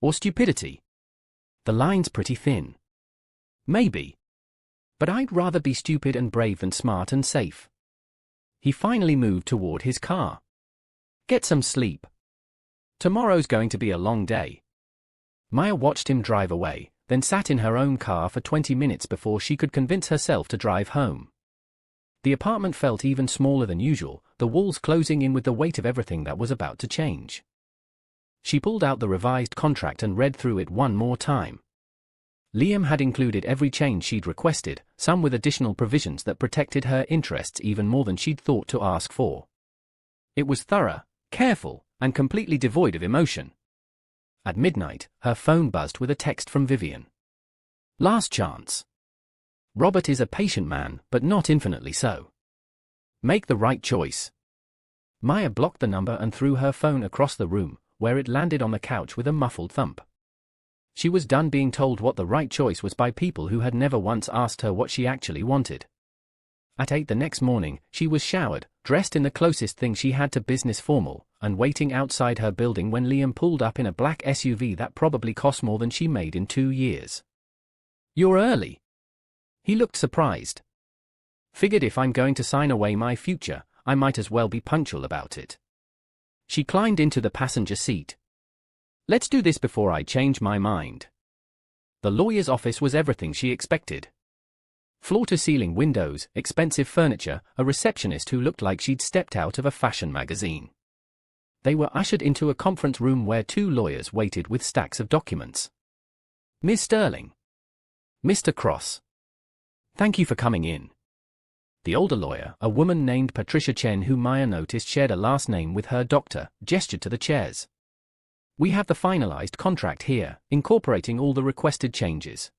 Or stupidity. The line's pretty thin. Maybe. But I'd rather be stupid and brave than smart and safe. He finally moved toward his car. Get some sleep. Tomorrow's going to be a long day. Maya watched him drive away, then sat in her own car for 20 minutes before she could convince herself to drive home. The apartment felt even smaller than usual, the walls closing in with the weight of everything that was about to change. She pulled out the revised contract and read through it one more time. Liam had included every change she'd requested, some with additional provisions that protected her interests even more than she'd thought to ask for. It was thorough, careful, and completely devoid of emotion. At midnight, her phone buzzed with a text from Vivian. Last chance. Robert is a patient man, but not infinitely so. Make the right choice. Maya blocked the number and threw her phone across the room, where it landed on the couch with a muffled thump. She was done being told what the right choice was by people who had never once asked her what she actually wanted. At 8 the next morning, she was showered, dressed in the closest thing she had to business formal, and waiting outside her building when Liam pulled up in a black SUV that probably cost more than she made in 2 years. You're early. He looked surprised. Figured if I'm going to sign away my future, I might as well be punctual about it. She climbed into the passenger seat. Let's do this before I change my mind. The lawyer's office was everything she expected. Floor-to-ceiling windows, expensive furniture, a receptionist who looked like she'd stepped out of a fashion magazine. They were ushered into a conference room where 2 lawyers waited with stacks of documents. Ms. Sterling. Mr. Cross. Thank you for coming in. The older lawyer, a woman named Patricia Chen who Maya noticed shared a last name with her doctor, gestured to the chairs. We have the finalized contract here, incorporating all the requested changes.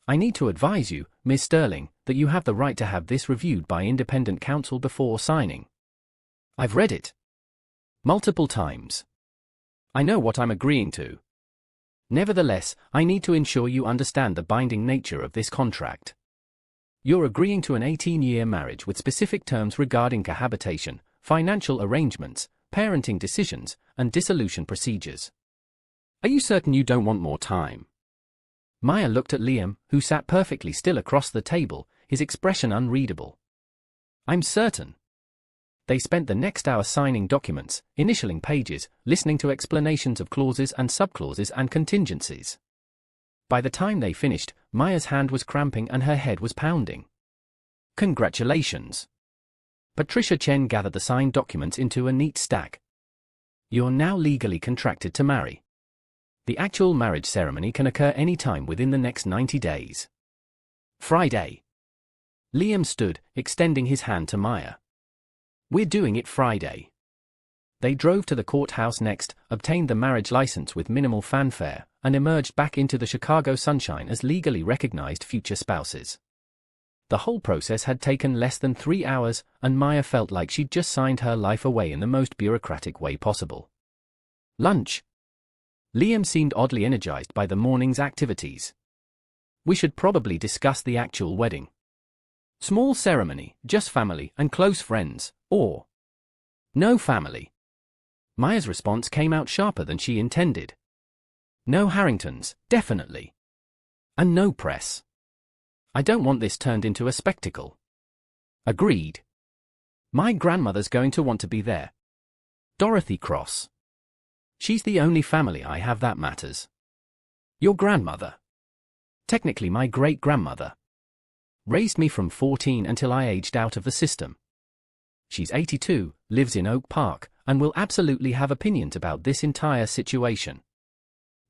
I need to advise you, Ms. Sterling, that you have the right to have this reviewed by independent counsel before signing. I've read it. Multiple times. I know what I'm agreeing to. Nevertheless, I need to ensure you understand the binding nature of this contract. You're agreeing to an 18-year marriage with specific terms regarding cohabitation, financial arrangements, parenting decisions, and dissolution procedures. Are you certain you don't want more time? Maya looked at Liam, who sat perfectly still across the table, his expression unreadable. I'm certain. They spent the next hour signing documents, initialing pages, listening to explanations of clauses and subclauses and contingencies. By the time they finished, Maya's hand was cramping and her head was pounding. Congratulations. Patricia Chen gathered the signed documents into a neat stack. You're now legally contracted to marry. The actual marriage ceremony can occur any time within the next 90 days. Friday. Liam stood, extending his hand to Maya. We're doing it Friday. They drove to the courthouse next, obtained the marriage license with minimal fanfare, and emerged back into the Chicago sunshine as legally recognized future spouses. The whole process had taken less than 3 hours, and Maya felt like she'd just signed her life away in the most bureaucratic way possible. Lunch. Liam seemed oddly energized by the morning's activities. We should probably discuss the actual wedding. Small ceremony, just family and close friends, or no family. Maya's response came out sharper than she intended. No Harringtons, definitely. And no press. I don't want this turned into a spectacle. Agreed. My grandmother's going to want to be there. Dorothy Cross. She's the only family I have that matters. Your grandmother. Technically my great-grandmother. Raised me from 14 until I aged out of the system. She's 82, lives in Oak Park, and will absolutely have opinions about this entire situation.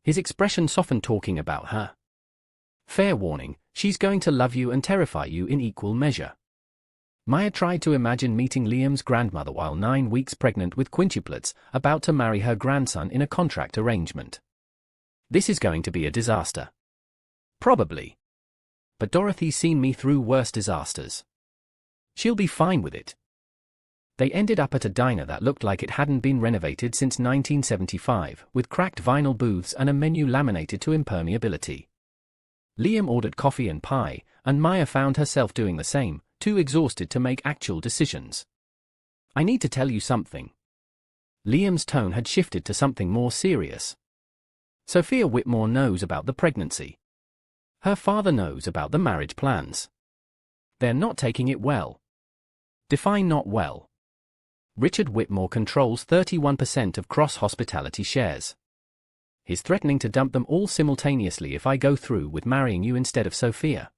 His expression softened talking about her. Fair warning, she's going to love you and terrify you in equal measure. Maya tried to imagine meeting Liam's grandmother while 9 weeks pregnant with quintuplets, about to marry her grandson in a contract arrangement. This is going to be a disaster. Probably. But Dorothy's seen me through worse disasters. She'll be fine with it. They ended up at a diner that looked like it hadn't been renovated since 1975, with cracked vinyl booths and a menu laminated to impermeability. Liam ordered coffee and pie, and Maya found herself doing the same, too exhausted to make actual decisions. I need to tell you something. Liam's tone had shifted to something more serious. Sophia Whitmore knows about the pregnancy. Her father knows about the marriage plans. They're not taking it well. Define not well. Richard Whitmore controls 31% of Cross Hospitality shares. He's threatening to dump them all simultaneously if I go through with marrying you instead of Sophia.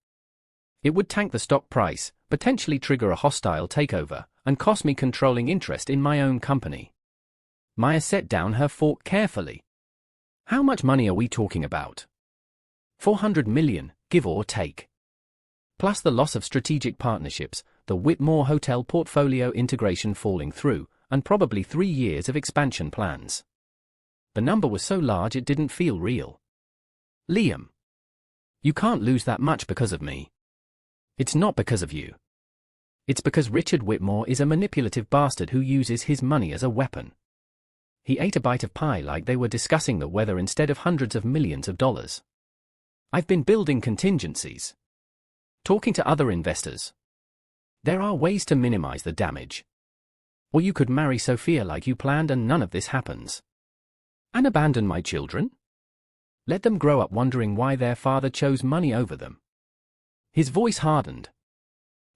It would tank the stock price, potentially trigger a hostile takeover, and cost me controlling interest in my own company. Maya set down her fork carefully. How much money are we talking about? 400 million, give or take. Plus the loss of strategic partnerships, the Whitmore Hotel portfolio integration falling through, and probably 3 years of expansion plans. The number was so large it didn't feel real. Liam. You can't lose that much because of me. It's not because of you. It's because Richard Whitmore is a manipulative bastard who uses his money as a weapon. He ate a bite of pie like they were discussing the weather instead of hundreds of millions of dollars. I've been building contingencies. Talking to other investors. There are ways to minimize the damage. Or you could marry Sophia like you planned and none of this happens. And abandon my children? Let them grow up wondering why their father chose money over them. His voice hardened.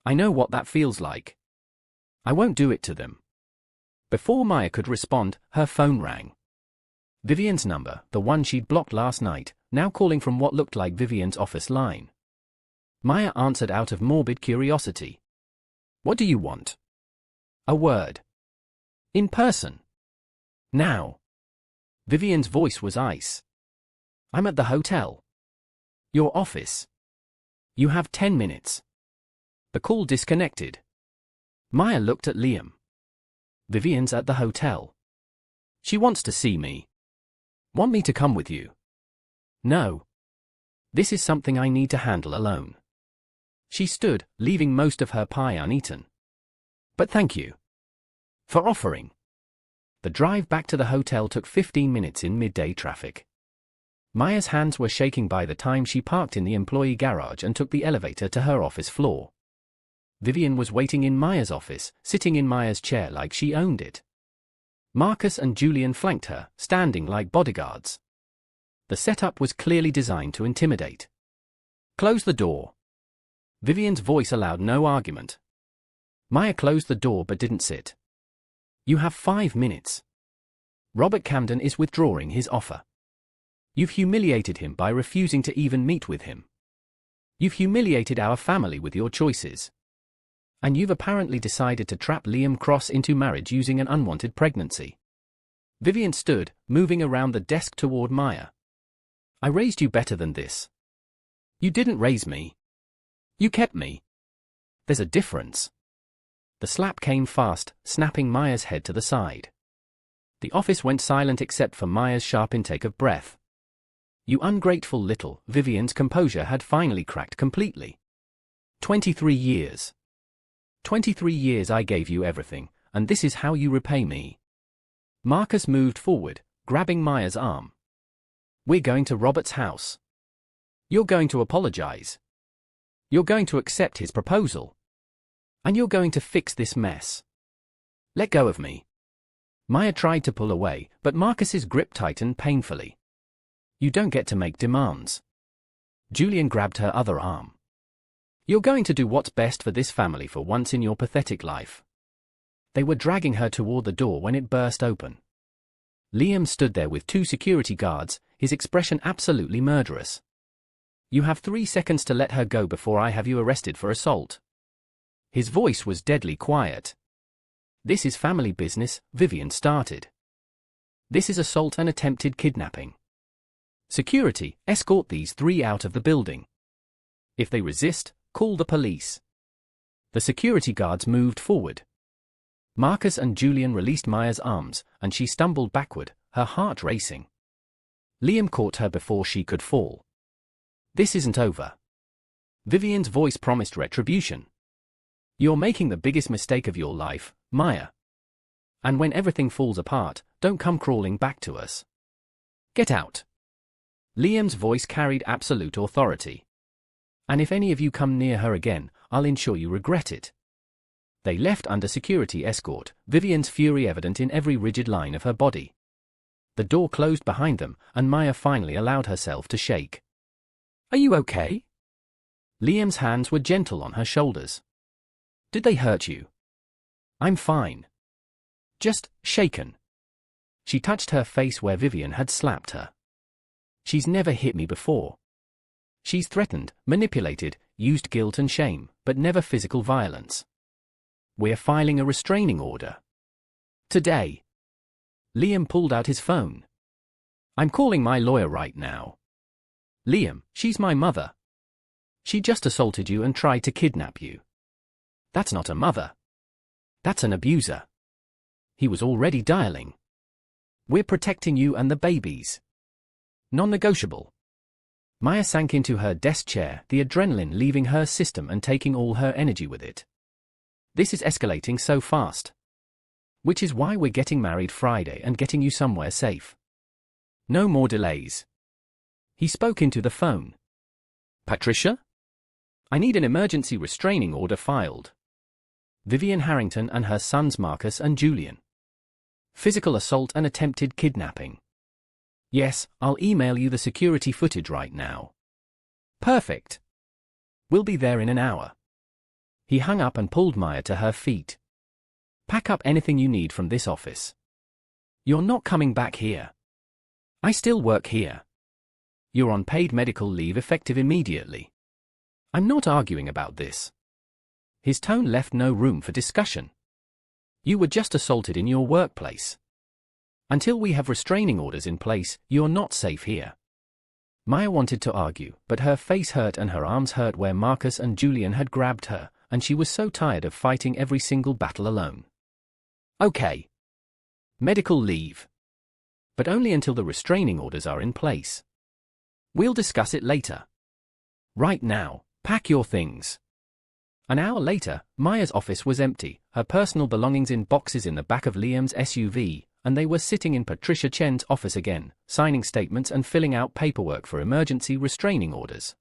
I know what that feels like. I won't do it to them. Before Maya could respond, her phone rang. Vivian's number, the one she'd blocked last night, now calling from what looked like Vivian's office line. Maya answered out of morbid curiosity. What do you want? A word. In person. Now. Vivian's voice was ice. I'm at the hotel. Your office. You have 10 minutes. The call disconnected. Maya looked at Liam. Vivian's at the hotel. She wants to see me. Want me to come with you? No. This is something I need to handle alone. She stood, leaving most of her pie uneaten. But thank you. For offering. The drive back to the hotel took 15 minutes in midday traffic. Maya's hands were shaking by the time she parked in the employee garage and took the elevator to her office floor. Vivian was waiting in Maya's office, sitting in Maya's chair like she owned it. Marcus and Julian flanked her, standing like bodyguards. The setup was clearly designed to intimidate. Close the door. Vivian's voice allowed no argument. Maya closed the door but didn't sit. You have 5 minutes. Robert Camden is withdrawing his offer. You've humiliated him by refusing to even meet with him. You've humiliated our family with your choices. And you've apparently decided to trap Liam Cross into marriage using an unwanted pregnancy. Vivian stood, moving around the desk toward Maya. I raised you better than this. You didn't raise me. You kept me. There's a difference. The slap came fast, snapping Maya's head to the side. The office went silent except for Maya's sharp intake of breath. You ungrateful little. Vivian's composure had finally cracked completely. 23 years. 23 years I gave you everything, and this is how you repay me. Marcus moved forward, grabbing Maya's arm. We're going to Robert's house. You're going to apologize. You're going to accept his proposal. And you're going to fix this mess. Let go of me. Maya tried to pull away, but Marcus's grip tightened painfully. You don't get to make demands. Julian grabbed her other arm. You're going to do what's best for this family for once in your pathetic life. They were dragging her toward the door when it burst open. Liam stood there with 2 security guards, his expression absolutely murderous. "You have 3 seconds to let her go before I have you arrested for assault." His voice was deadly quiet. "This is family business," Vivian started. "This is assault and attempted kidnapping. Security, escort these 3 out of the building. If they resist, call the police." The security guards moved forward. Marcus and Julian released Maya's arms, and she stumbled backward, her heart racing. Liam caught her before she could fall. "This isn't over." Vivian's voice promised retribution. "You're making the biggest mistake of your life, Maya. And when everything falls apart, don't come crawling back to us. Get out." Liam's voice carried absolute authority. "And if any of you come near her again, I'll ensure you regret it." They left under security escort, Vivian's fury evident in every rigid line of her body. The door closed behind them, and Maya finally allowed herself to shake. "Are you okay?" Liam's hands were gentle on her shoulders. "Did they hurt you?" "I'm fine. Just shaken." She touched her face where Vivian had slapped her. "She's never hit me before. She's threatened, manipulated, used guilt and shame, but never physical violence. We're filing a restraining order. Today." Liam pulled out his phone. "I'm calling my lawyer right now. Liam, she's my mother. She just assaulted you and tried to kidnap you. That's not a mother. That's an abuser." He was already dialing. "We're protecting you and the babies. Non-negotiable." Maya sank into her desk chair, the adrenaline leaving her system and taking all her energy with it. "This is escalating so fast. Which is why we're getting married Friday and getting you somewhere safe. No more delays." He spoke into the phone. "Patricia? I need an emergency restraining order filed. Vivian Harrington and her sons Marcus and Julian. Physical assault and attempted kidnapping. Yes, I'll email you the security footage right now." "Perfect. We'll be there in an hour." He hung up and pulled Maya to her feet. "Pack up anything you need from this office. You're not coming back here. I still work here. You're on paid medical leave effective immediately. I'm not arguing about this." His tone left no room for discussion. "You were just assaulted in your workplace. Until we have restraining orders in place, you're not safe here." Maya wanted to argue, but her face hurt and her arms hurt where Marcus and Julian had grabbed her, and she was so tired of fighting every single battle alone. "Okay. Medical leave. But only until the restraining orders are in place. We'll discuss it later. Right now, pack your things." An hour later, Maya's office was empty, her personal belongings in boxes in the back of Liam's SUV, and they were sitting in Patricia Chen's office again, signing statements and filling out paperwork for emergency restraining orders.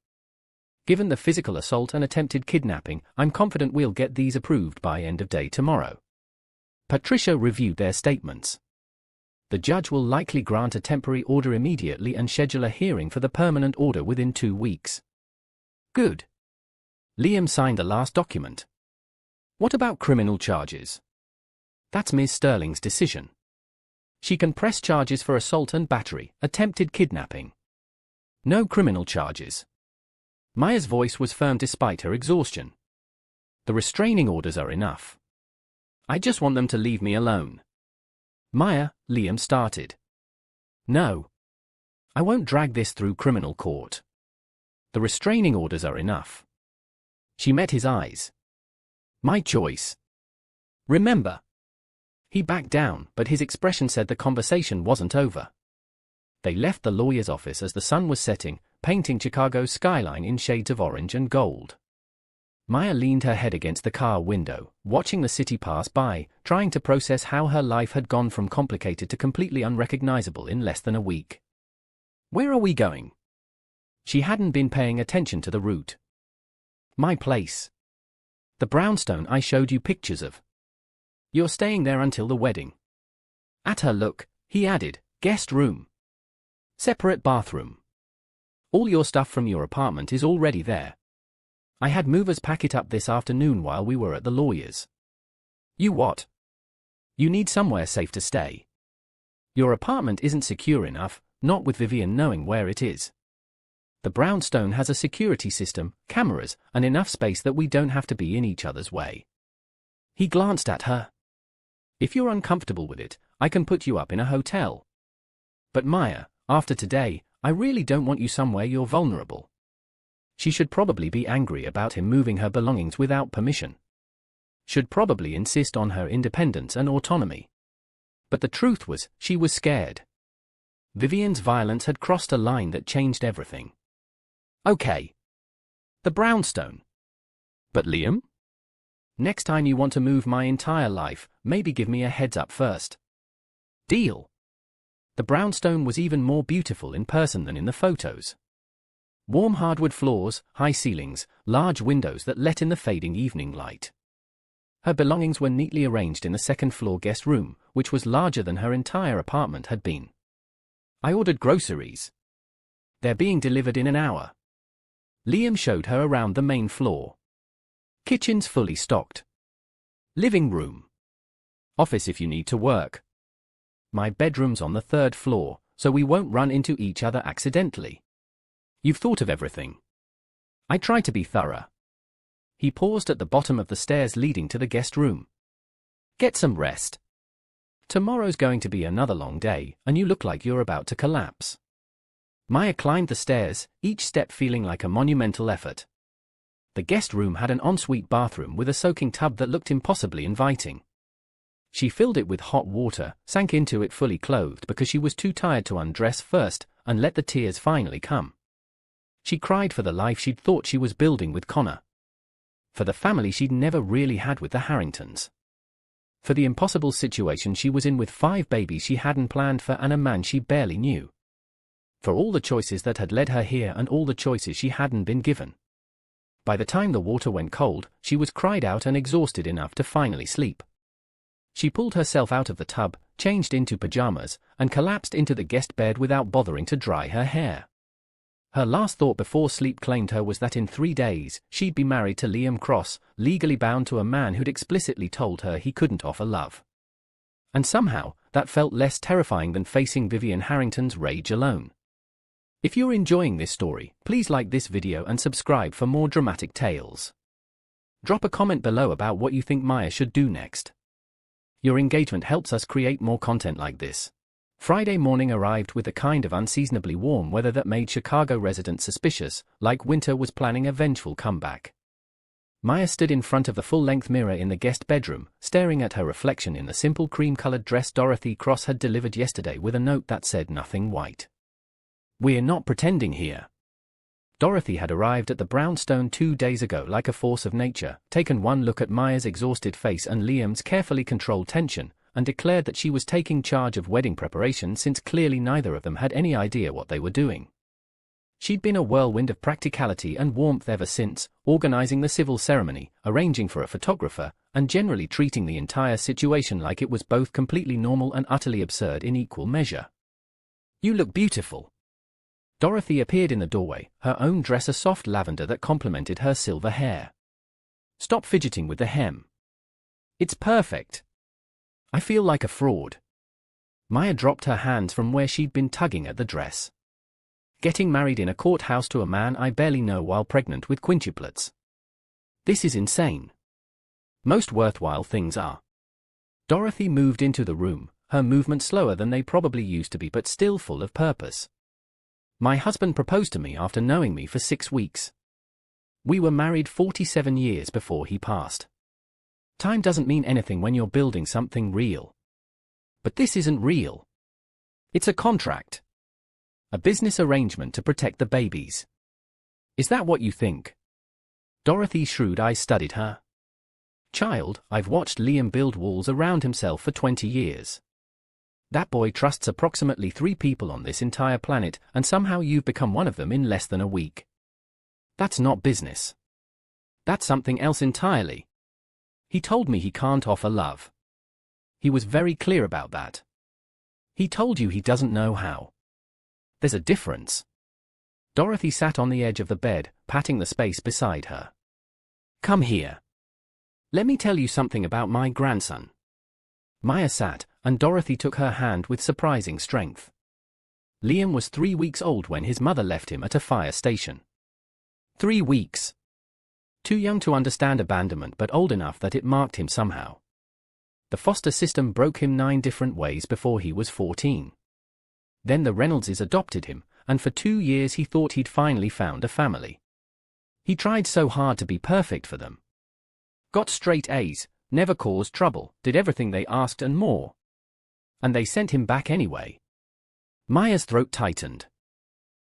"Given the physical assault and attempted kidnapping, I'm confident we'll get these approved by end of day tomorrow." Patricia reviewed their statements. "The judge will likely grant a temporary order immediately and schedule a hearing for the permanent order within 2 weeks." "Good." Liam signed the last document. "What about criminal charges?" "That's Ms. Sterling's decision. She can press charges for assault and battery, attempted kidnapping. No criminal charges." Maya's voice was firm despite her exhaustion. "The restraining orders are enough. I just want them to leave me alone." "Maya," Liam started. "No. I won't drag this through criminal court. The restraining orders are enough." She met his eyes. "My choice. Remember." He backed down, but his expression said the conversation wasn't over. They left the lawyer's office as the sun was setting, painting Chicago's skyline in shades of orange and gold. Maya leaned her head against the car window, watching the city pass by, trying to process how her life had gone from complicated to completely unrecognizable in less than a week. "Where are we going?" She hadn't been paying attention to the route. "My place. The brownstone I showed you pictures of. You're staying there until the wedding." At her look, he added, "Guest room. Separate bathroom. All your stuff from your apartment is already there. I had movers pack it up this afternoon while we were at the lawyer's." "You what?" "You need somewhere safe to stay. Your apartment isn't secure enough, not with Vivian knowing where it is. The brownstone has a security system, cameras, and enough space that we don't have to be in each other's way. He glanced at her. If you're uncomfortable with it, I can put you up in a hotel. But Maya, after today, I really don't want you somewhere you're vulnerable. She should probably be angry about him moving her belongings without permission. Should probably insist on her independence and autonomy. But the truth was, she was scared. Vivian's violence had crossed a line that changed everything. Okay. The brownstone. But Liam? Next time you want to move my entire life, maybe give me a heads up first. Deal. The brownstone was even more beautiful in person than in the photos. Warm hardwood floors, high ceilings, large windows that let in the fading evening light. Her belongings were neatly arranged in the second-floor guest room, which was larger than her entire apartment had been. I ordered groceries. They're being delivered in an hour. Liam showed her around the main floor. Kitchen's fully stocked. Living room. Office if you need to work. My bedroom's on the 3rd floor, so we won't run into each other accidentally. You've thought of everything. I try to be thorough. He paused at the bottom of the stairs leading to the guest room. Get some rest. Tomorrow's going to be another long day, and you look like you're about to collapse. Maya climbed the stairs, each step feeling like a monumental effort. The guest room had an ensuite bathroom with a soaking tub that looked impossibly inviting. She filled it with hot water, sank into it fully clothed because she was too tired to undress first, and let the tears finally come. She cried for the life she'd thought she was building with Connor. For the family she'd never really had with the Harringtons. For the impossible situation she was in with 5 babies she hadn't planned for and a man she barely knew. For all the choices that had led her here and all the choices she hadn't been given. By the time the water went cold, she was cried out and exhausted enough to finally sleep. She pulled herself out of the tub, changed into pajamas, and collapsed into the guest bed without bothering to dry her hair. Her last thought before sleep claimed her was that in 3 days, she'd be married to Liam Cross, legally bound to a man who'd explicitly told her he couldn't offer love. And somehow, that felt less terrifying than facing Vivian Harrington's rage alone. If you're enjoying this story, please like this video and subscribe for more dramatic tales. Drop a comment below about what you think Maya should do next. Your engagement helps us create more content like this. Friday morning arrived with the kind of unseasonably warm weather that made Chicago residents suspicious, like winter was planning a vengeful comeback. Maya stood in front of the full-length mirror in the guest bedroom, staring at her reflection in the simple cream-colored dress Dorothy Cross had delivered yesterday with a note that said nothing white. We're not pretending here. Dorothy had arrived at the brownstone 2 days ago like a force of nature, taken one look at Maya's exhausted face and Liam's carefully controlled tension, and declared that she was taking charge of wedding preparation since clearly neither of them had any idea what they were doing. She'd been a whirlwind of practicality and warmth ever since, organizing the civil ceremony, arranging for a photographer, and generally treating the entire situation like it was both completely normal and utterly absurd in equal measure. You look beautiful. Dorothy appeared in the doorway, her own dress a soft lavender that complemented her silver hair. Stop fidgeting with the hem. It's perfect. I feel like a fraud. Maya dropped her hands from where she'd been tugging at the dress. Getting married in a courthouse to a man I barely know while pregnant with quintuplets. This is insane. Most worthwhile things are. Dorothy moved into the room, her movement slower than they probably used to be but still full of purpose. My husband proposed to me after knowing me for 6 weeks. We were married 47 years before he passed. Time doesn't mean anything when you're building something real. But this isn't real. It's a contract. A business arrangement to protect the babies. Is that what you think? Dorothy's shrewd eyes studied her. Child, I've watched Liam build walls around himself for 20 years. That boy trusts approximately 3 people on this entire planet, and somehow you've become one of them in less than a week. That's not business. That's something else entirely. He told me he can't offer love. He was very clear about that. He told you he doesn't know how. There's a difference. Dorothy sat on the edge of the bed, patting the space beside her. Come here. Let me tell you something about my grandson. Maya sat, and Dorothy took her hand with surprising strength. Liam was 3 weeks old when his mother left him at a fire station. 3 weeks. Too young to understand abandonment but old enough that it marked him somehow. The foster system broke him 9 different ways before he was 14. Then the Reynoldses adopted him, and for 2 years he thought he'd finally found a family. He tried so hard to be perfect for them. Got straight A's, never caused trouble, did everything they asked and more. And they sent him back anyway. Maya's throat tightened.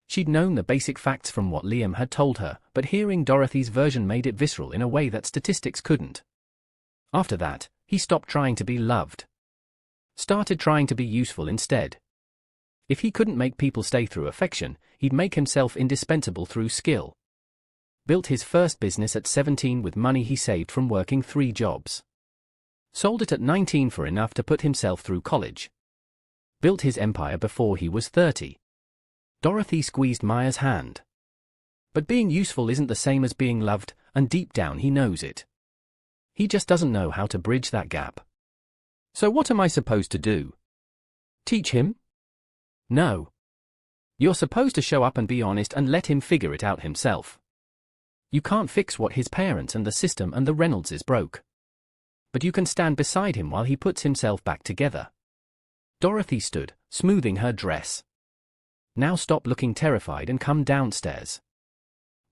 She'd known the basic facts from what Liam had told her, but hearing Dorothy's version made it visceral in a way that statistics couldn't. After that, he stopped trying to be loved. Started trying to be useful instead. If he couldn't make people stay through affection, he'd make himself indispensable through skill. Built his first business at 17 with money he saved from working 3 jobs. Sold it at 19 for enough to put himself through college. Built his empire before he was 30. Dorothy squeezed Maya's hand. But being useful isn't the same as being loved, and deep down he knows it. He just doesn't know how to bridge that gap. So what am I supposed to do? Teach him? No. You're supposed to show up and be honest and let him figure it out himself. You can't fix what his parents and the system and the Reynoldses broke. But you can stand beside him while he puts himself back together. Dorothy stood, smoothing her dress. Now stop looking terrified and come downstairs.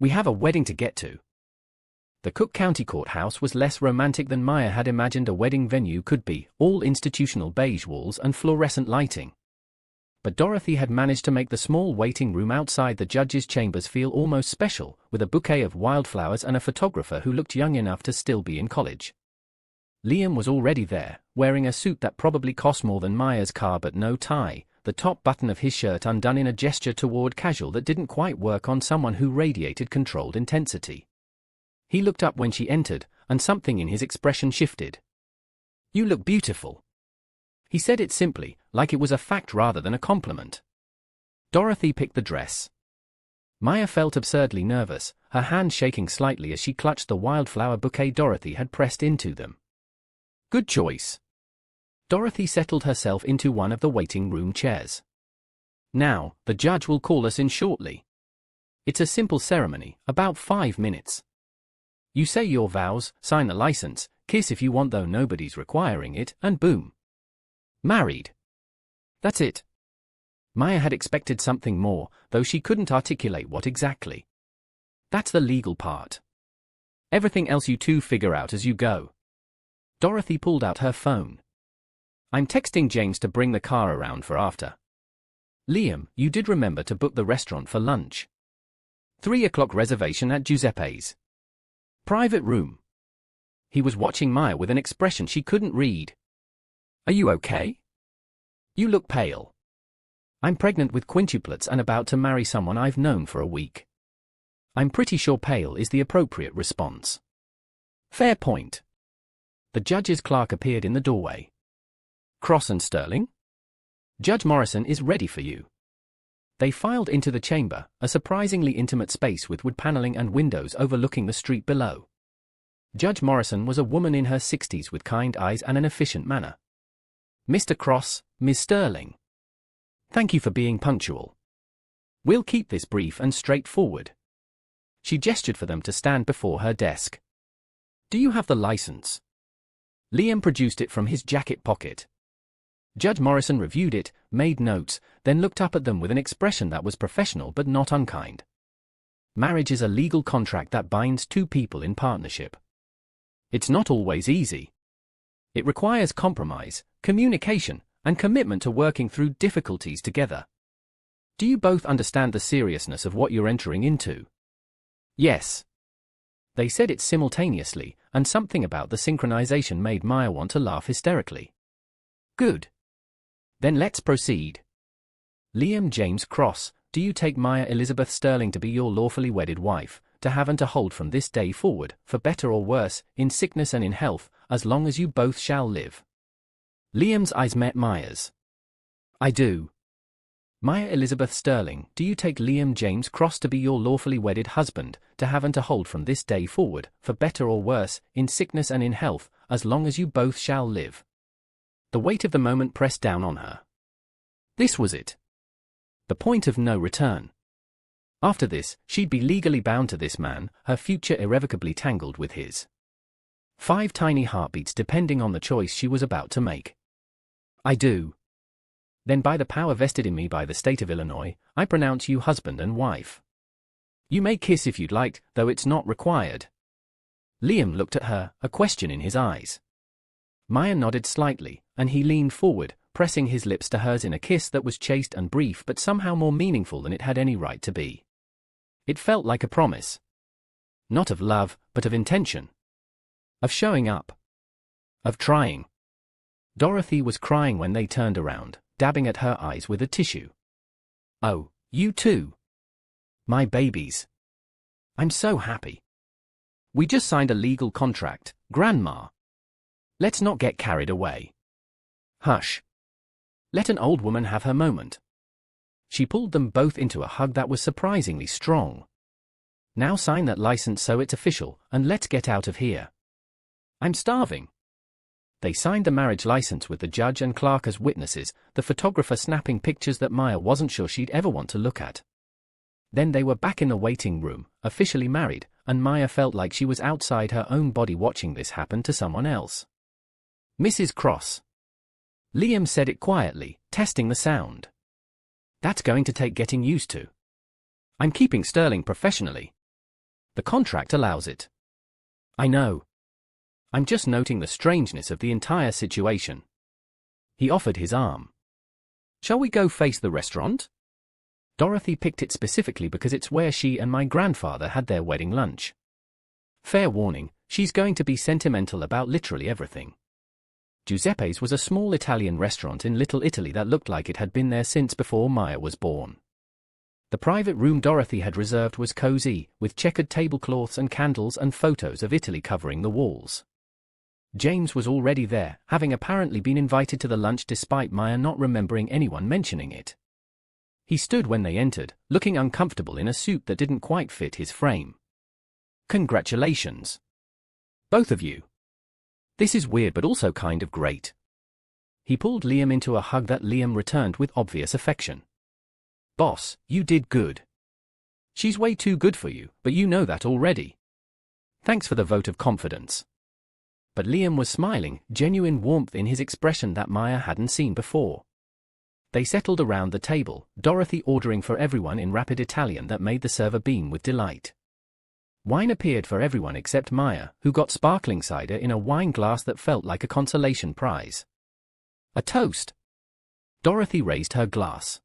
We have a wedding to get to. The Cook County Courthouse was less romantic than Maya had imagined a wedding venue could be, all institutional beige walls and fluorescent lighting. But Dorothy had managed to make the small waiting room outside the judge's chambers feel almost special, with a bouquet of wildflowers and a photographer who looked young enough to still be in college. Liam was already there, wearing a suit that probably cost more than Maya's car but no tie, the top button of his shirt undone in a gesture toward casual that didn't quite work on someone who radiated controlled intensity. He looked up when she entered, and something in his expression shifted. "You look beautiful." He said it simply, like it was a fact rather than a compliment. Dorothy picked the dress. Maya felt absurdly nervous, her hand shaking slightly as she clutched the wildflower bouquet Dorothy had pressed into them. "Good choice." Dorothy settled herself into one of the waiting room chairs. "Now, the judge will call us in shortly. It's a simple ceremony, about 5 minutes. You say your vows, sign the license, kiss if you want though nobody's requiring it, and boom. Married. That's it." Maya had expected something more, though she couldn't articulate what exactly. "That's the legal part. Everything else you two figure out as you go." Dorothy pulled out her phone. "I'm texting James to bring the car around for after. Liam, you did remember to book the restaurant for lunch. 3 o'clock reservation at Giuseppe's. Private room." He was watching Maya with an expression she couldn't read. "Are you okay? You look pale." "I'm pregnant with quintuplets and about to marry someone I've known for a week." "I'm pretty sure pale is the appropriate response." "Fair point." The judge's clerk appeared in the doorway. "Cross and Sterling? Judge Morrison is ready for you." They filed into the chamber, a surprisingly intimate space with wood paneling and windows overlooking the street below. Judge Morrison was a woman in her 60s with kind eyes and an efficient manner. "Mr. Cross, Ms. Sterling. Thank you for being punctual. We'll keep this brief and straightforward." She gestured for them to stand before her desk. "Do you have the license?" Liam produced it from his jacket pocket. Judge Morrison reviewed it, made notes, then looked up at them with an expression that was professional but not unkind. Marriage is a legal contract that binds 2 people in partnership. It's not always easy. It requires compromise, communication, and commitment to working through difficulties together. Do you both understand the seriousness of what you're entering into? Yes. They said it simultaneously, and something about the synchronization made Maya want to laugh hysterically. Good. Then let's proceed. Liam James Cross, do you take Maya Elizabeth Sterling to be your lawfully wedded wife, to have and to hold from this day forward, for better or worse, in sickness and in health, as long as you both shall live? Liam's eyes met Maya's. I do. Maya Elizabeth Sterling, do you take Liam James Cross to be your lawfully wedded husband, to have and to hold from this day forward, for better or worse, in sickness and in health, as long as you both shall live? The weight of the moment pressed down on her. This was it. The point of no return. After this, she'd be legally bound to this man, her future irrevocably tangled with his. 5 tiny heartbeats depending on the choice she was about to make. I do. Then by the power vested in me by the state of Illinois, I pronounce you husband and wife. You may kiss if you'd like, though it's not required. Liam looked at her, a question in his eyes. Maya nodded slightly, and he leaned forward, pressing his lips to hers in a kiss that was chaste and brief but somehow more meaningful than it had any right to be. It felt like a promise. Not of love, but of intention. Of showing up. Of trying. Dorothy was crying when they turned around, dabbing at her eyes with a tissue. Oh, you too. My babies. I'm so happy. We just signed a legal contract, Grandma. Let's not get carried away. Hush. Let an old woman have her moment. She pulled them both into a hug that was surprisingly strong. Now sign that license so it's official, and let's get out of here. I'm starving. They signed the marriage license with the judge and clerk as witnesses, the photographer snapping pictures that Maya wasn't sure she'd ever want to look at. Then they were back in the waiting room, officially married, and Maya felt like she was outside her own body watching this happen to someone else. Mrs. Cross. Liam said it quietly, testing the sound. That's going to take getting used to. I'm keeping Sterling professionally. The contract allows it. I know. I'm just noting the strangeness of the entire situation. He offered his arm. Shall we go face the restaurant? Dorothy picked it specifically because it's where she and my grandfather had their wedding lunch. Fair warning, she's going to be sentimental about literally everything. Giuseppe's was a small Italian restaurant in Little Italy that looked like it had been there since before Maya was born. The private room Dorothy had reserved was cozy, with checkered tablecloths and candles and photos of Italy covering the walls. James was already there, having apparently been invited to the lunch despite Maya not remembering anyone mentioning it. He stood when they entered, looking uncomfortable in a suit that didn't quite fit his frame. Congratulations. Both of you. This is weird but also kind of great. He pulled Liam into a hug that Liam returned with obvious affection. Boss, you did good. She's way too good for you, but you know that already. Thanks for the vote of confidence. But Liam was smiling, genuine warmth in his expression that Maya hadn't seen before. They settled around the table, Dorothy ordering for everyone in rapid Italian that made the server beam with delight. Wine appeared for everyone except Maya, who got sparkling cider in a wine glass that felt like a consolation prize. A toast. Dorothy raised her glass.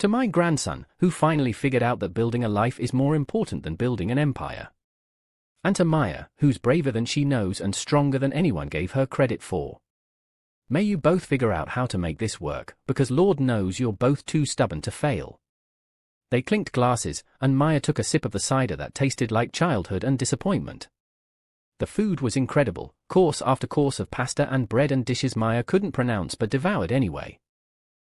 To my grandson, who finally figured out that building a life is more important than building an empire. And to Maya, who's braver than she knows and stronger than anyone gave her credit for. May you both figure out how to make this work, because Lord knows you're both too stubborn to fail. They clinked glasses, and Maya took a sip of the cider that tasted like childhood and disappointment. The food was incredible, course after course of pasta and bread and dishes Maya couldn't pronounce but devoured anyway.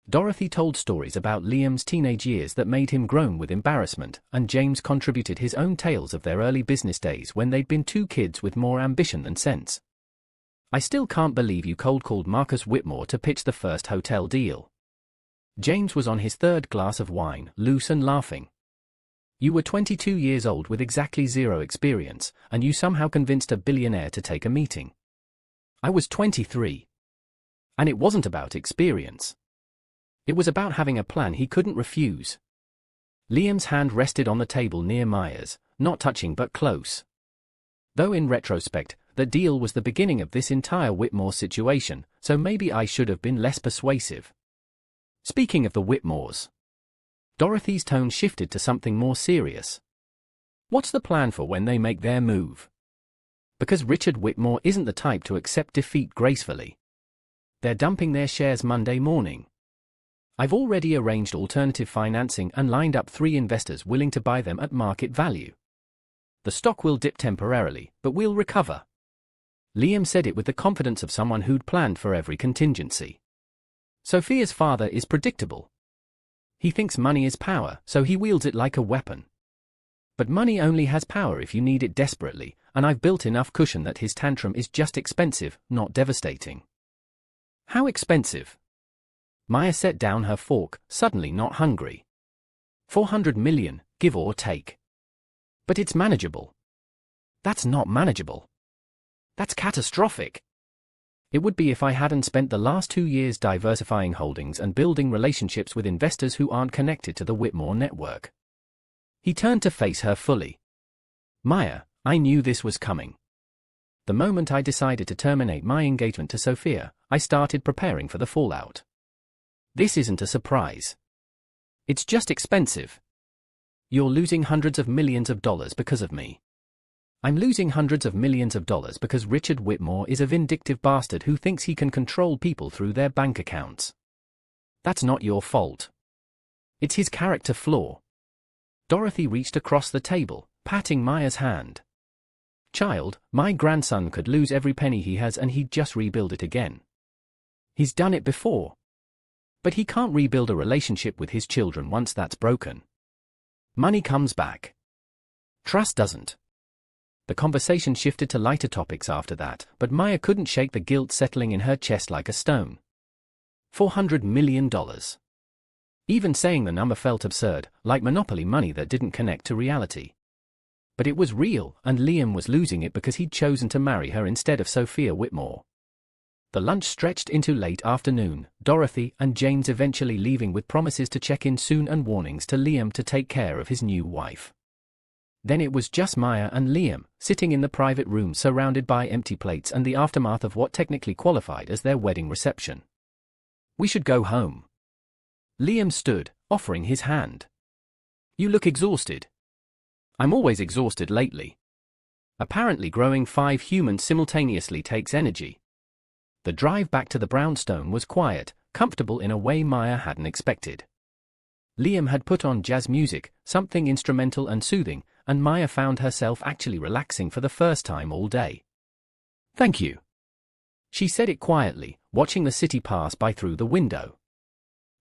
Dorothy told stories about Liam's teenage years that made him groan with embarrassment, and James contributed his own tales of their early business days when they'd been two kids with more ambition than sense. I still can't believe you cold-called Marcus Whitmore to pitch the first hotel deal. James was on his third glass of wine, loose and laughing. You were 22 years old with exactly zero experience, and you somehow convinced a billionaire to take a meeting. I was 23. And it wasn't about experience. It was about having a plan he couldn't refuse. Liam's hand rested on the table near Maya's, not touching but close. Though in retrospect, the deal was the beginning of this entire Whitmore situation, so maybe I should have been less persuasive. Speaking of the Whitmores. Dorothy's tone shifted to something more serious. What's the plan for when they make their move? Because Richard Whitmore isn't the type to accept defeat gracefully. They're dumping their shares Monday morning. I've already arranged alternative financing and lined up 3 investors willing to buy them at market value. The stock will dip temporarily, but we'll recover. Liam said it with the confidence of someone who'd planned for every contingency. Sophia's father is predictable. He thinks money is power, so he wields it like a weapon. But money only has power if you need it desperately, and I've built enough cushion that his tantrum is just expensive, not devastating. How expensive? Maya set down her fork, suddenly not hungry. 400 million, give or take. But it's manageable. That's not manageable. That's catastrophic. It would be if I hadn't spent the last 2 years diversifying holdings and building relationships with investors who aren't connected to the Whitmore network. He turned to face her fully. Maya, I knew this was coming. The moment I decided to terminate my engagement to Sophia, I started preparing for the fallout. This isn't a surprise. It's just expensive. You're losing hundreds of millions of dollars because of me. I'm losing hundreds of millions of dollars because Richard Whitmore is a vindictive bastard who thinks he can control people through their bank accounts. That's not your fault. It's his character flaw. Dorothy reached across the table, patting Maya's hand. Child, my grandson could lose every penny he has and he'd just rebuild it again. He's done it before. But he can't rebuild a relationship with his children once that's broken. Money comes back. Trust doesn't. The conversation shifted to lighter topics after that, but Maya couldn't shake the guilt settling in her chest like a stone. $400 million. Even saying the number felt absurd, like Monopoly money that didn't connect to reality. But it was real, and Liam was losing it because he'd chosen to marry her instead of Sophia Whitmore. The lunch stretched into late afternoon, Dorothy and James eventually leaving with promises to check in soon and warnings to Liam to take care of his new wife. Then it was just Maya and Liam, sitting in the private room surrounded by empty plates and the aftermath of what technically qualified as their wedding reception. We should go home. Liam stood, offering his hand. You look exhausted. I'm always exhausted lately. Apparently growing 5 humans simultaneously takes energy. The drive back to the brownstone was quiet, comfortable in a way Maya hadn't expected. Liam had put on jazz music, something instrumental and soothing, and Maya found herself actually relaxing for the first time all day. Thank you. She said it quietly, watching the city pass by through the window.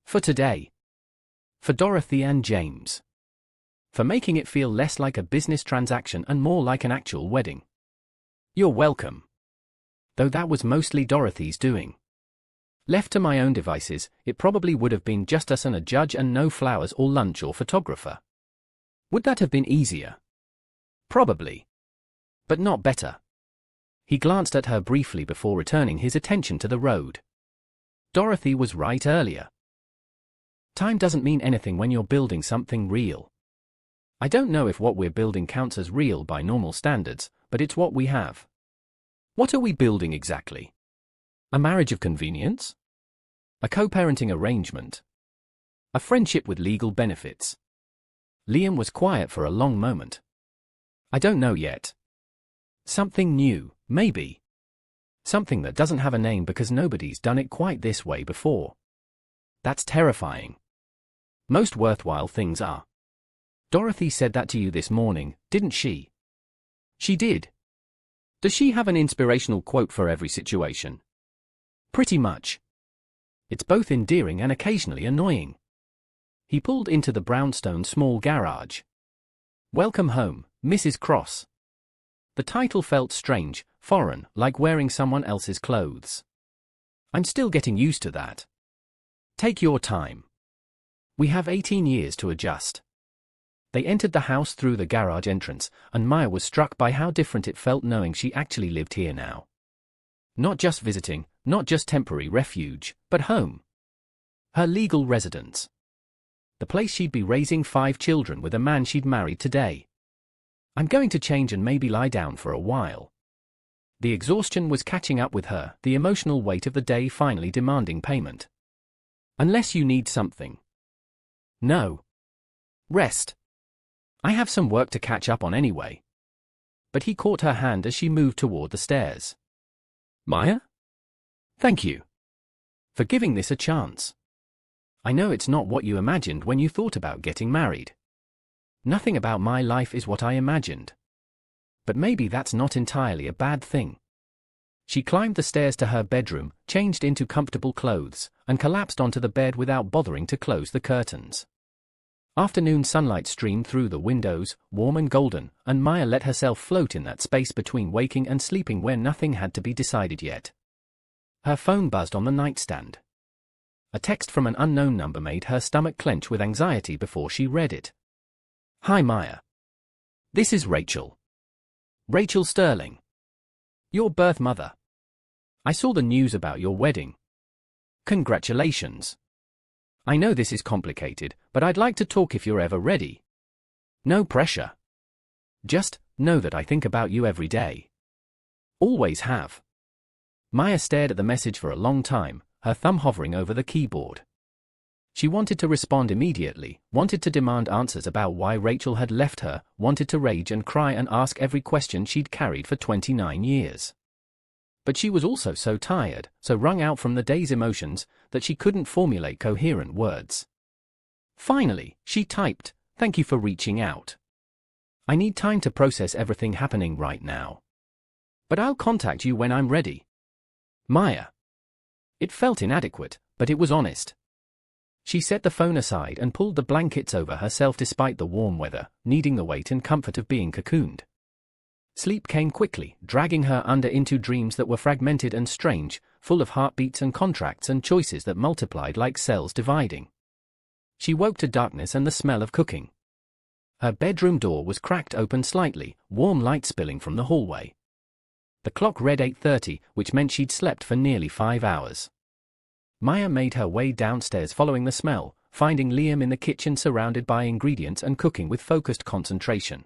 For today. For Dorothy and James. For making it feel less like a business transaction and more like an actual wedding. You're welcome. Though that was mostly Dorothy's doing. Left to my own devices, it probably would have been just us and a judge and no flowers or lunch or photographer. Would that have been easier? Probably. But not better. He glanced at her briefly before returning his attention to the road. Dorothy was right earlier. Time doesn't mean anything when you're building something real. I don't know if what we're building counts as real by normal standards, but it's what we have. What are we building exactly? A marriage of convenience? A co-parenting arrangement? A friendship with legal benefits? Liam was quiet for a long moment. I don't know yet. Something new, maybe. Something that doesn't have a name because nobody's done it quite this way before. That's terrifying. Most worthwhile things are. Dorothy said that to you this morning, didn't she? She did. Does she have an inspirational quote for every situation? Pretty much. It's both endearing and occasionally annoying. He pulled into the brownstone small garage. Welcome home, Mrs. Cross. The title felt strange, foreign, like wearing someone else's clothes. I'm still getting used to that. Take your time. We have 18 years to adjust. They entered the house through the garage entrance, and Maya was struck by how different it felt knowing she actually lived here now. Not just visiting, not just temporary refuge, but home. Her legal residence. The place she'd be raising 5 children with a man she'd married today. I'm going to change and maybe lie down for a while. The exhaustion was catching up with her, the emotional weight of the day finally demanding payment. Unless you need something. No. Rest. I have some work to catch up on anyway. But he caught her hand as she moved toward the stairs. Maya? Thank you. For giving this a chance. I know it's not what you imagined when you thought about getting married. Nothing about my life is what I imagined. But maybe that's not entirely a bad thing. She climbed the stairs to her bedroom, changed into comfortable clothes, and collapsed onto the bed without bothering to close the curtains. Afternoon sunlight streamed through the windows, warm and golden, and Maya let herself float in that space between waking and sleeping where nothing had to be decided yet. Her phone buzzed on the nightstand. A text from an unknown number made her stomach clench with anxiety before she read it. Hi Maya. This is Rachel. Rachel Sterling. Your birth mother. I saw the news about your wedding. Congratulations. I know this is complicated, but I'd like to talk if you're ever ready. No pressure. Just know that I think about you every day. Always have. Maya stared at the message for a long time, her thumb hovering over the keyboard. She wanted to respond immediately, wanted to demand answers about why Rachel had left her, wanted to rage and cry and ask every question she'd carried for 29 years. But she was also so tired, so wrung out from the day's emotions, that she couldn't formulate coherent words. Finally, she typed, "Thank you for reaching out. I need time to process everything happening right now. But I'll contact you when I'm ready. Maya." It felt inadequate, but it was honest. She set the phone aside and pulled the blankets over herself despite the warm weather, needing the weight and comfort of being cocooned. Sleep came quickly, dragging her under into dreams that were fragmented and strange, full of heartbeats and contracts and choices that multiplied like cells dividing. She woke to darkness and the smell of cooking. Her bedroom door was cracked open slightly, warm light spilling from the hallway. The clock read 8:30, which meant she'd slept for nearly 5 hours. Maya made her way downstairs following the smell, finding Liam in the kitchen surrounded by ingredients and cooking with focused concentration.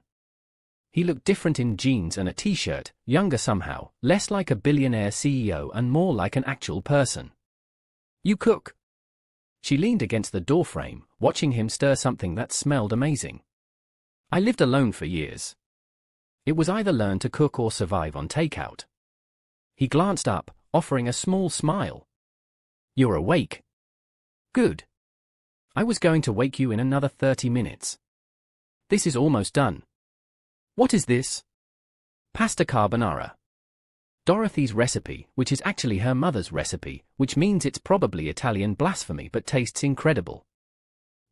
He looked different in jeans and a t-shirt, younger somehow, less like a billionaire CEO and more like an actual person. "You cook?" She leaned against the doorframe, watching him stir something that smelled amazing. "I lived alone for years. It was either learn to cook or survive on takeout." He glanced up, offering a small smile. "You're awake. Good. I was going to wake you in another 30 minutes. This is almost done." "What is this?" "Pasta carbonara. Dorothy's recipe, which is actually her mother's recipe, which means it's probably Italian blasphemy but tastes incredible."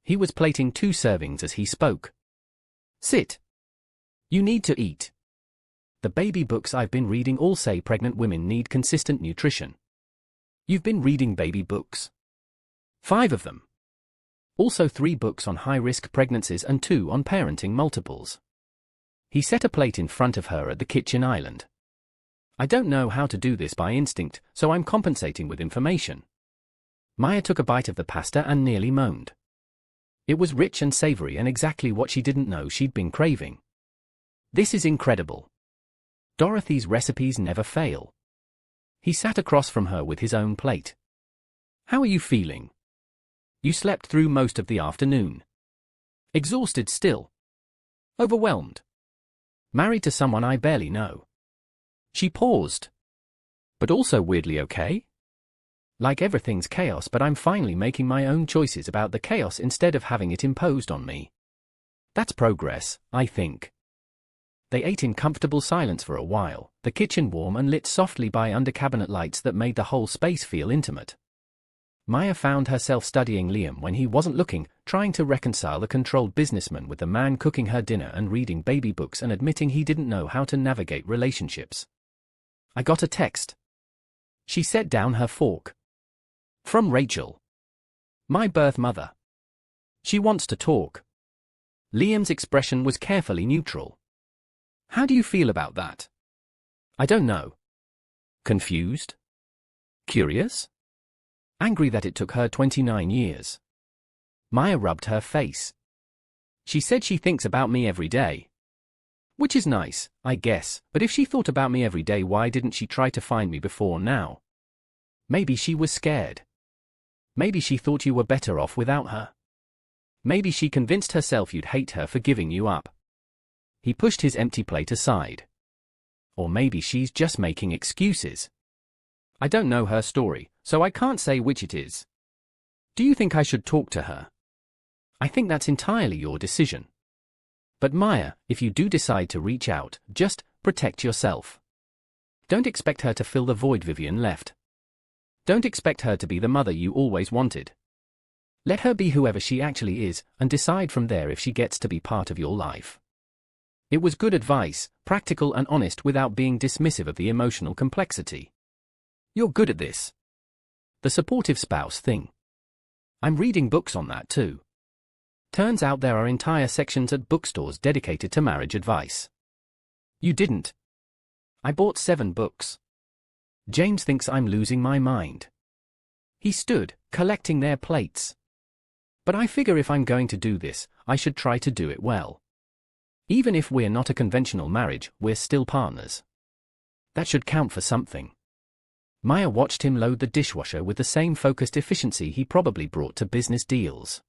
He was plating 2 servings as he spoke. "Sit. You need to eat. The baby books I've been reading all say pregnant women need consistent nutrition. You've been reading baby books?" 5 of them. Also 3 books on high-risk pregnancies and 2 on parenting multiples. He set a plate in front of her at the kitchen island. "I don't know how to do this by instinct, so I'm compensating with information." Maya took a bite of the pasta and nearly moaned. It was rich and savory and exactly what she didn't know she'd been craving. "This is incredible. Dorothy's recipes never fail." He sat across from her with his own plate. "How are you feeling? You slept through most of the afternoon. Exhausted still? Overwhelmed? Married to someone I barely know?" She paused. "But also weirdly okay? Like everything's chaos, but I'm finally making my own choices about the chaos instead of having it imposed on me. That's progress, I think." They ate in comfortable silence for a while, the kitchen warm and lit softly by under-cabinet lights that made the whole space feel intimate. Maya found herself studying Liam when he wasn't looking, trying to reconcile the controlled businessman with the man cooking her dinner and reading baby books and admitting he didn't know how to navigate relationships. "I got a text." She set down her fork. "From Rachel. My birth mother. She wants to talk." Liam's expression was carefully neutral. "How do you feel about that?" "I don't know." "Confused? Curious? Angry that it took her 29 years. Maya rubbed her face. "She said she thinks about me every day. Which is nice, I guess, but if she thought about me every day, why didn't she try to find me before now? Maybe she was scared. Maybe she thought you were better off without her. Maybe she convinced herself you'd hate her for giving you up." He pushed his empty plate aside. "Or maybe she's just making excuses. I don't know her story, so I can't say which it is. Do you think I should talk to her?" "I think that's entirely your decision. But Maya, if you do decide to reach out, just protect yourself. Don't expect her to fill the void Vivian left. Don't expect her to be the mother you always wanted. Let her be whoever she actually is, and decide from there if she gets to be part of your life." It was good advice, practical and honest without being dismissive of the emotional complexity. "You're good at this. The supportive spouse thing. I'm reading books on that too. Turns out there are entire sections at bookstores dedicated to marriage advice. You didn't. I bought 7 books. James thinks I'm losing my mind. He stood, collecting their plates. But I figure if I'm going to do this, I should try to do it well. Even if we're not a conventional marriage, we're still partners. That should count for something. Maya watched him load the dishwasher with the same focused efficiency he probably brought to business deals.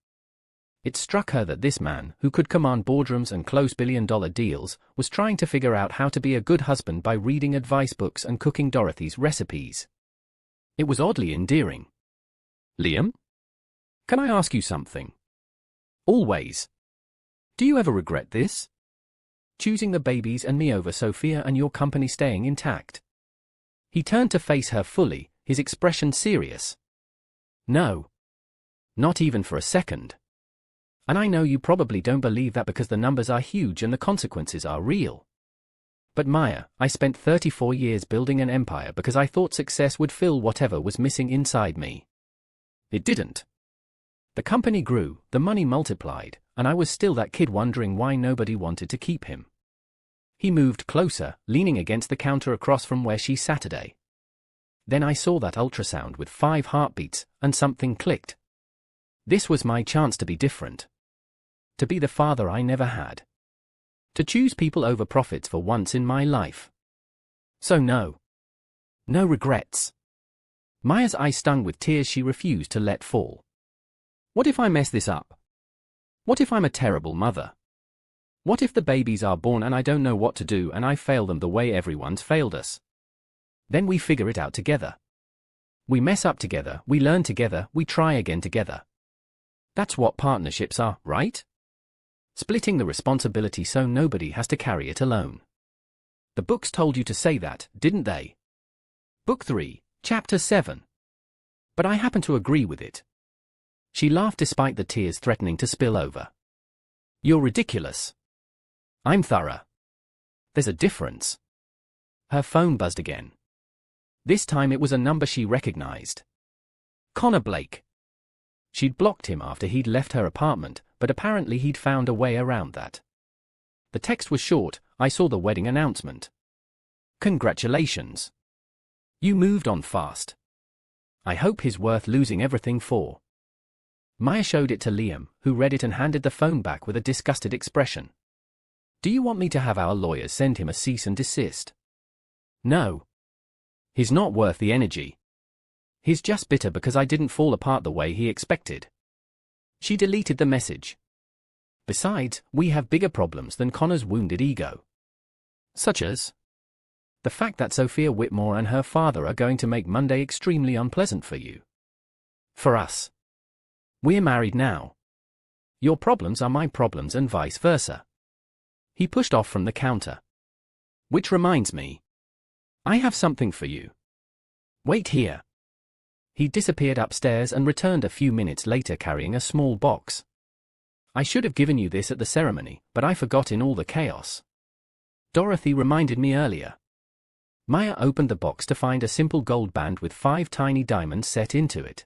It struck her that this man, who could command boardrooms and close billion-dollar deals, was trying to figure out how to be a good husband by reading advice books and cooking Dorothy's recipes. It was oddly endearing. Liam? Can I ask you something? Always. Do you ever regret this? Choosing the babies and me over Sophia and your company staying intact? He turned to face her fully, his expression serious. No. Not even for a second. And I know you probably don't believe that because the numbers are huge and the consequences are real. But Maya, I spent 34 years building an empire because I thought success would fill whatever was missing inside me. It didn't. The company grew, the money multiplied, and I was still that kid wondering why nobody wanted to keep him. He moved closer, leaning against the counter across from where she sat today. Then I saw that ultrasound with 5 heartbeats, and something clicked. This was my chance to be different. To be the father I never had. To choose people over profits for once in my life. So no. No regrets. Maya's eye stung with tears she refused to let fall. What if I mess this up? What if I'm a terrible mother? What if the babies are born and I don't know what to do and I fail them the way everyone's failed us? Then we figure it out together. We mess up together, we learn together, we try again together. That's what partnerships are, right? Splitting the responsibility so nobody has to carry it alone. The books told you to say that, didn't they? Book 3, Chapter 7. But I happen to agree with it. She laughed despite the tears threatening to spill over. You're ridiculous. I'm thorough. There's a difference. Her phone buzzed again. This time it was a number she recognized. Connor Blake. She'd blocked him after he'd left her apartment, but apparently he'd found a way around that. The text was short, I saw the wedding announcement. Congratulations. You moved on fast. I hope he's worth losing everything for. Maya showed it to Liam, who read it and handed the phone back with a disgusted expression. Do you want me to have our lawyers send him a cease and desist? No. He's not worth the energy. He's just bitter because I didn't fall apart the way he expected. She deleted the message. Besides, we have bigger problems than Connor's wounded ego. Such as? The fact that Sophia Whitmore and her father are going to make Monday extremely unpleasant for you. For us. We're married now. Your problems are my problems and vice versa. He pushed off from the counter. Which reminds me. I have something for you. Wait here. He disappeared upstairs and returned a few minutes later carrying a small box. I should have given you this at the ceremony, but I forgot in all the chaos. Dorothy reminded me earlier. Maya opened the box to find a simple gold band with 5 tiny diamonds set into it.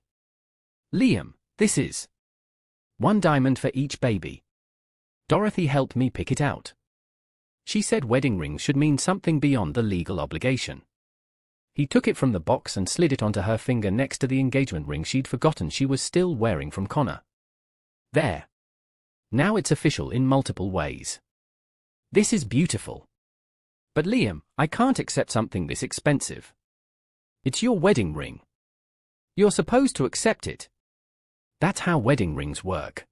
Liam, this is 1 diamond for each baby. Dorothy helped me pick it out. She said wedding rings should mean something beyond the legal obligation. He took it from the box and slid it onto her finger next to the engagement ring she'd forgotten she was still wearing from Connor. There. Now it's official in multiple ways. This is beautiful. But Liam, I can't accept something this expensive. It's your wedding ring. You're supposed to accept it. That's how wedding rings work.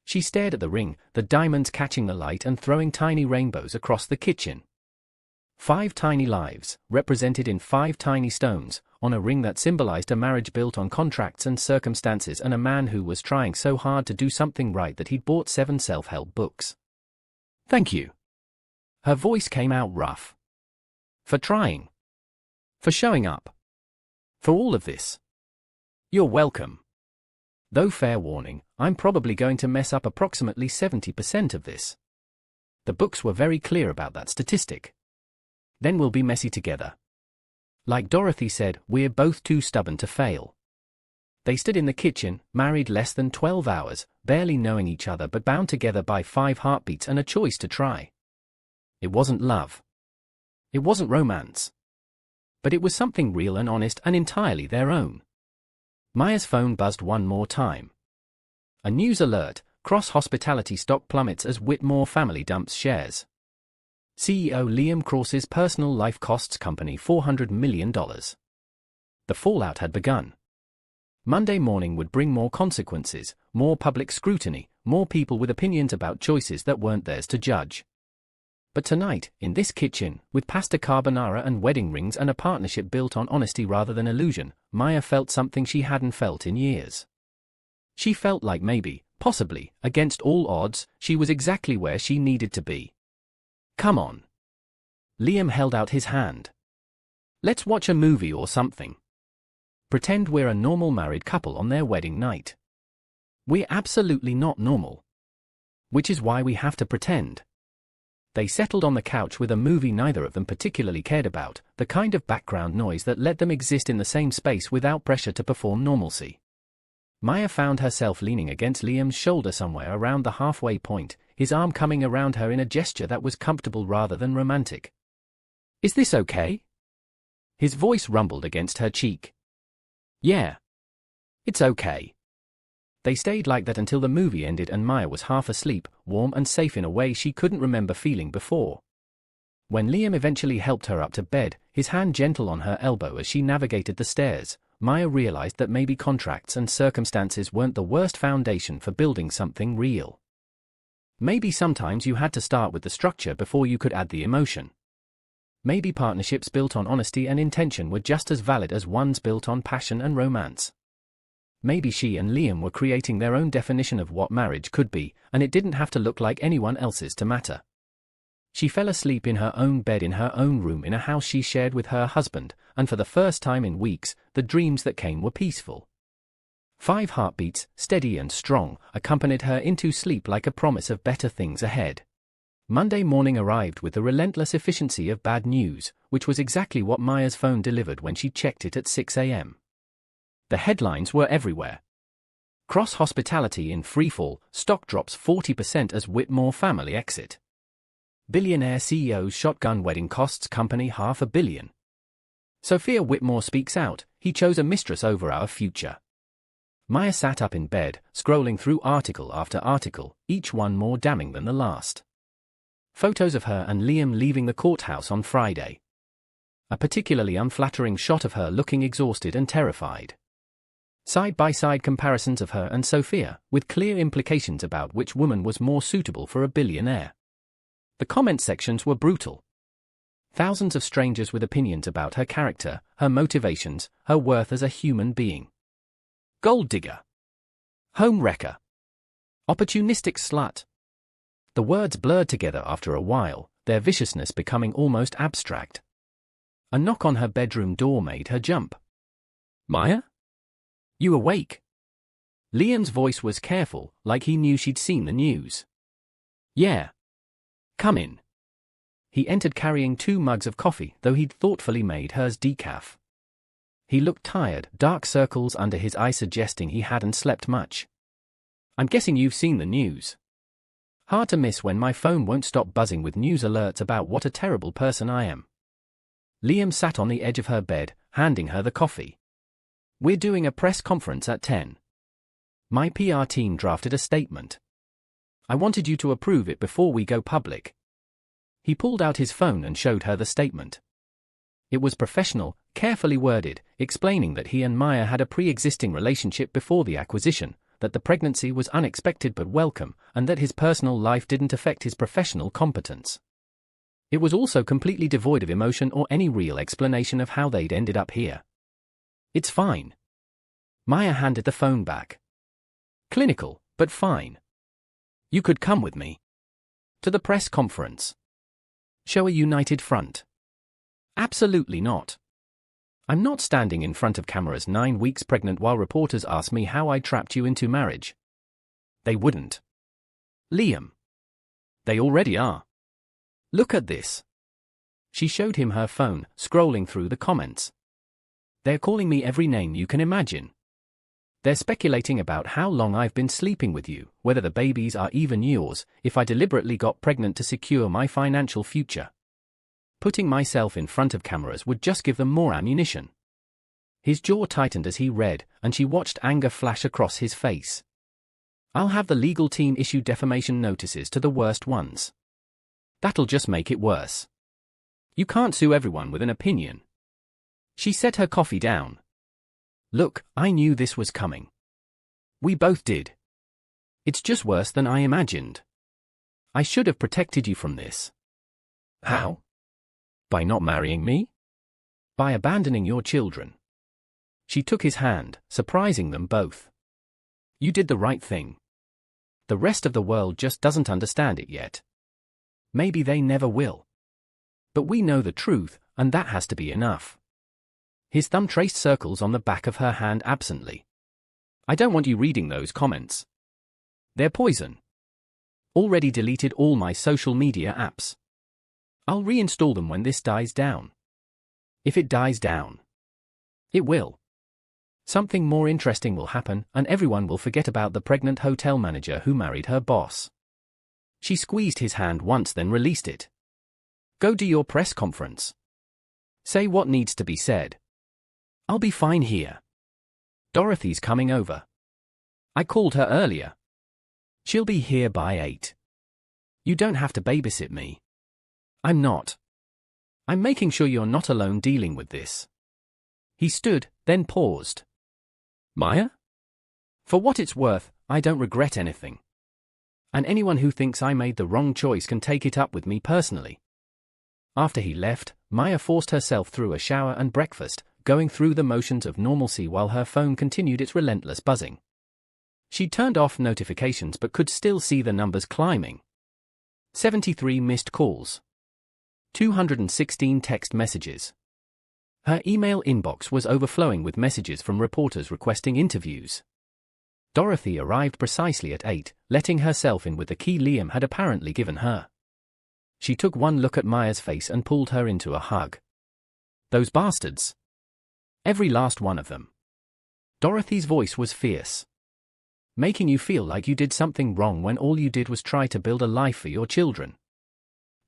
She stared at the ring, the diamonds catching the light and throwing tiny rainbows across the kitchen. 5 tiny lives, represented in 5 tiny stones, on a ring that symbolized a marriage built on contracts and circumstances and a man who was trying so hard to do something right that he'd bought 7 self-help books. Thank you. Her voice came out rough. For trying. For showing up. For all of this. You're welcome. Though fair warning, I'm probably going to mess up approximately 70% of this. The books were very clear about that statistic. Then we'll be messy together. Like Dorothy said, we're both too stubborn to fail. They stood in the kitchen, married less than 12 hours, barely knowing each other but bound together by 5 heartbeats and a choice to try. It wasn't love. It wasn't romance. But it was something real and honest and entirely their own. Maya's phone buzzed one more time. A news alert: cross-hospitality stock plummets as Whitmore family dumps shares. CEO Liam Cross's personal life costs company $400 million. The fallout had begun. Monday morning would bring more consequences, more public scrutiny, more people with opinions about choices that weren't theirs to judge. But tonight, in this kitchen, with pasta carbonara and wedding rings and a partnership built on honesty rather than illusion, Maya felt something she hadn't felt in years. She felt like maybe, possibly, against all odds, she was exactly where she needed to be. Come on. Liam held out his hand. Let's watch a movie or something. Pretend we're a normal married couple on their wedding night. We're absolutely not normal. Which is why we have to pretend. They settled on the couch with a movie neither of them particularly cared about, the kind of background noise that let them exist in the same space without pressure to perform normalcy. Maya found herself leaning against Liam's shoulder somewhere around the halfway point, his arm coming around her in a gesture that was comfortable rather than romantic. Is this okay? His voice rumbled against her cheek. Yeah. It's okay. They stayed like that until the movie ended and Maya was half asleep, warm and safe in a way she couldn't remember feeling before. When Liam eventually helped her up to bed, his hand gentle on her elbow as she navigated the stairs, Maya realized that maybe contracts and circumstances weren't the worst foundation for building something real. Maybe sometimes you had to start with the structure before you could add the emotion. Maybe partnerships built on honesty and intention were just as valid as ones built on passion and romance. Maybe she and Liam were creating their own definition of what marriage could be, and it didn't have to look like anyone else's to matter. She fell asleep in her own bed in her own room in a house she shared with her husband, and for the first time in weeks, the dreams that came were peaceful. 5 heartbeats, steady and strong, accompanied her into sleep like a promise of better things ahead. Monday morning arrived with the relentless efficiency of bad news, which was exactly what Maya's phone delivered when she checked it at 6 a.m. The headlines were everywhere. Cross-hospitality in freefall, stock drops 40% as Whitmore family exit. Billionaire CEO's shotgun wedding costs company $500 million. Sophia Whitmore speaks out, he chose a mistress over our future. Maya sat up in bed, scrolling through article after article, each one more damning than the last. Photos of her and Liam leaving the courthouse on Friday. A particularly unflattering shot of her looking exhausted and terrified. Side-by-side comparisons of her and Sophia, with clear implications about which woman was more suitable for a billionaire. The comment sections were brutal. Thousands of strangers with opinions about her character, her motivations, her worth as a human being. Gold digger. Home wrecker. Opportunistic slut. The words blurred together after a while, their viciousness becoming almost abstract. A knock on her bedroom door made her jump. Maya? You awake? Liam's voice was careful, like he knew she'd seen the news. Yeah. Come in. He entered carrying 2 mugs of coffee, though he'd thoughtfully made hers decaf. He looked tired, dark circles under his eyes suggesting he hadn't slept much. I'm guessing you've seen the news. Hard to miss when my phone won't stop buzzing with news alerts about what a terrible person I am. Liam sat on the edge of her bed, handing her the coffee. We're doing a press conference at 10. My PR team drafted a statement. I wanted you to approve it before we go public. He pulled out his phone and showed her the statement. It was professional, carefully worded, explaining that he and Maya had a pre-existing relationship before the acquisition, that the pregnancy was unexpected but welcome, and that his personal life didn't affect his professional competence. It was also completely devoid of emotion or any real explanation of how they'd ended up here. It's fine. Maya handed the phone back. Clinical, but fine. You could come with me. To the press conference. Show a united front. Absolutely not. I'm not standing in front of cameras 9 weeks pregnant while reporters ask me how I trapped you into marriage. They wouldn't. Liam. They already are. Look at this. She showed him her phone, scrolling through the comments. They're calling me every name you can imagine. They're speculating about how long I've been sleeping with you, whether the babies are even yours, if I deliberately got pregnant to secure my financial future. Putting myself in front of cameras would just give them more ammunition. His jaw tightened as he read, and she watched anger flash across his face. I'll have the legal team issue defamation notices to the worst ones. That'll just make it worse. You can't sue everyone with an opinion. She set her coffee down. Look, I knew this was coming. We both did. It's just worse than I imagined. I should have protected you from this. How? By not marrying me? By abandoning your children. She took his hand, surprising them both. You did the right thing. The rest of the world just doesn't understand it yet. Maybe they never will. But we know the truth, and that has to be enough. His thumb traced circles on the back of her hand absently. I don't want you reading those comments. They're poison. Already deleted all my social media apps. I'll reinstall them when this dies down. If it dies down. It will. Something more interesting will happen, and everyone will forget about the pregnant hotel manager who married her boss. She squeezed his hand once, then released it. Go do your press conference. Say what needs to be said. I'll be fine here. Dorothy's coming over. I called her earlier. She'll be here by 8. You don't have to babysit me. I'm not. I'm making sure you're not alone dealing with this. He stood, then paused. Maya? For what it's worth, I don't regret anything. And anyone who thinks I made the wrong choice can take it up with me personally. After he left, Maya forced herself through a shower and breakfast, going through the motions of normalcy while her phone continued its relentless buzzing. She turned off notifications but could still see the numbers climbing. 73 missed calls. 216 text messages. Her email inbox was overflowing with messages from reporters requesting interviews. Dorothy arrived precisely at 8, letting herself in with the key Liam had apparently given her. She took one look at Maya's face and pulled her into a hug. Those bastards. Every last one of them. Dorothy's voice was fierce. Making you feel like you did something wrong when all you did was try to build a life for your children.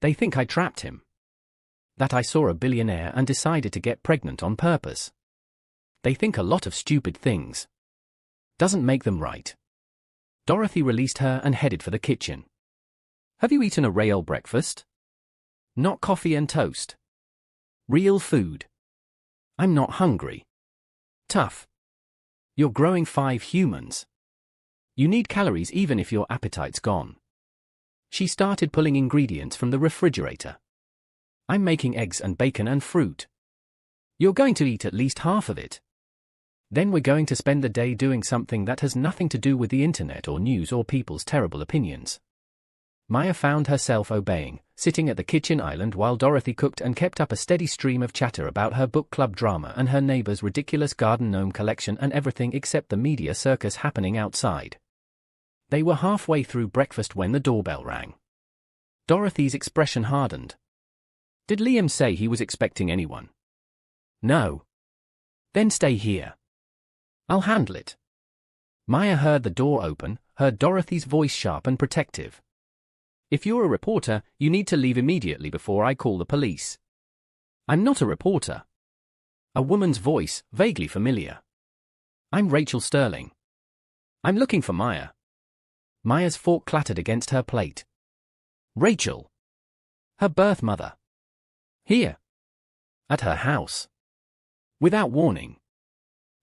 They think I trapped him. That I saw a billionaire and decided to get pregnant on purpose. They think a lot of stupid things. Doesn't make them right. Dorothy released her and headed for the kitchen. Have you eaten a real breakfast? Not coffee and toast. Real food. I'm not hungry. Tough. You're growing 5 humans. You need calories even if your appetite's gone. She started pulling ingredients from the refrigerator. I'm making eggs and bacon and fruit. You're going to eat at least half of it. Then we're going to spend the day doing something that has nothing to do with the internet or news or people's terrible opinions. Maya found herself obeying, sitting at the kitchen island while Dorothy cooked and kept up a steady stream of chatter about her book club drama and her neighbor's ridiculous garden gnome collection and everything except the media circus happening outside. They were halfway through breakfast when the doorbell rang. Dorothy's expression hardened. Did Liam say he was expecting anyone? No. Then stay here. I'll handle it. Maya heard the door open, heard Dorothy's voice sharp and protective. If you're a reporter, you need to leave immediately before I call the police. I'm not a reporter. A woman's voice, vaguely familiar. I'm Rachel Sterling. I'm looking for Maya. Maya's fork clattered against her plate. Rachel. Her birth mother. Here. At her house. Without warning.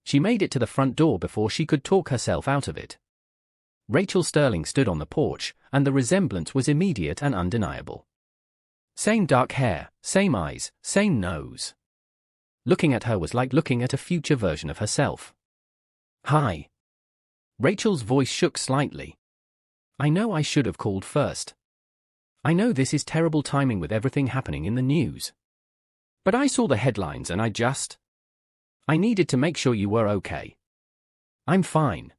She made it to the front door before she could talk herself out of it. Rachel Sterling stood on the porch, and the resemblance was immediate and undeniable. Same dark hair, same eyes, same nose. Looking at her was like looking at a future version of herself. Hi. Rachel's voice shook slightly. I know I should have called first. I know this is terrible timing with everything happening in the news. But I saw the headlines and I needed to make sure you were okay. I'm fine.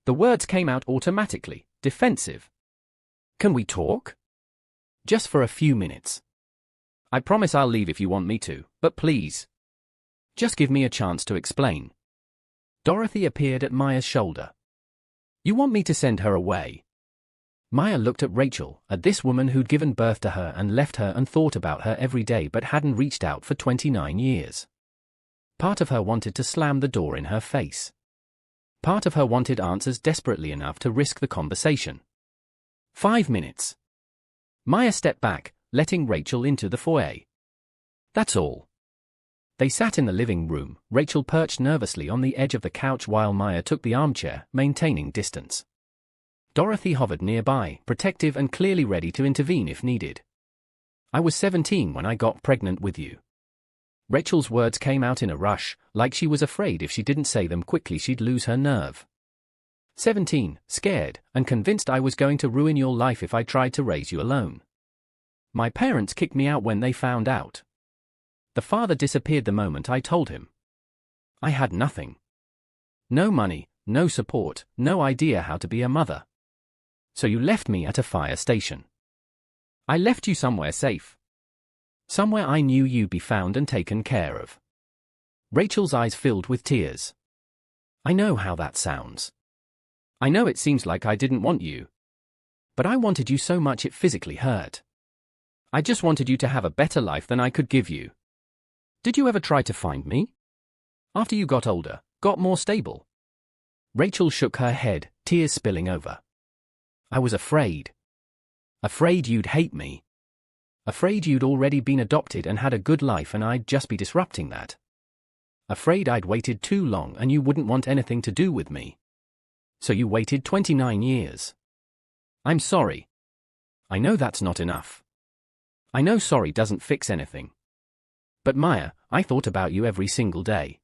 The words came out automatically, defensive. Can we talk? Just for a few minutes. I promise I'll leave if you want me to, but please. Just give me a chance to explain. Dorothy appeared at Maya's shoulder. You want me to send her away? Maya looked at Rachel, at this woman who'd given birth to her and left her and thought about her every day but hadn't reached out for 29 years. Part of her wanted to slam the door in her face. Part of her wanted answers desperately enough to risk the conversation. 5 minutes. Maya stepped back, letting Rachel into the foyer. That's all. They sat in the living room, Rachel perched nervously on the edge of the couch while Maya took the armchair, maintaining distance. Dorothy hovered nearby, protective and clearly ready to intervene if needed. I was 17 when I got pregnant with you. Rachel's words came out in a rush, like she was afraid if she didn't say them quickly she'd lose her nerve. 17, scared, and convinced I was going to ruin your life if I tried to raise you alone. My parents kicked me out when they found out. The father disappeared the moment I told him. I had nothing. No money, no support, no idea how to be a mother. So you left me at a fire station. I left you somewhere safe. Somewhere I knew you'd be found and taken care of. Rachel's eyes filled with tears. I know how that sounds. I know it seems like I didn't want you. But I wanted you so much it physically hurt. I just wanted you to have a better life than I could give you. Did you ever try to find me? After you got older, got more stable? Rachel shook her head, tears spilling over. I was afraid. Afraid you'd hate me. Afraid you'd already been adopted and had a good life and I'd just be disrupting that. Afraid I'd waited too long and you wouldn't want anything to do with me. So you waited 29 years. I'm sorry. I know that's not enough. I know sorry doesn't fix anything. But Maya, I thought about you every single day.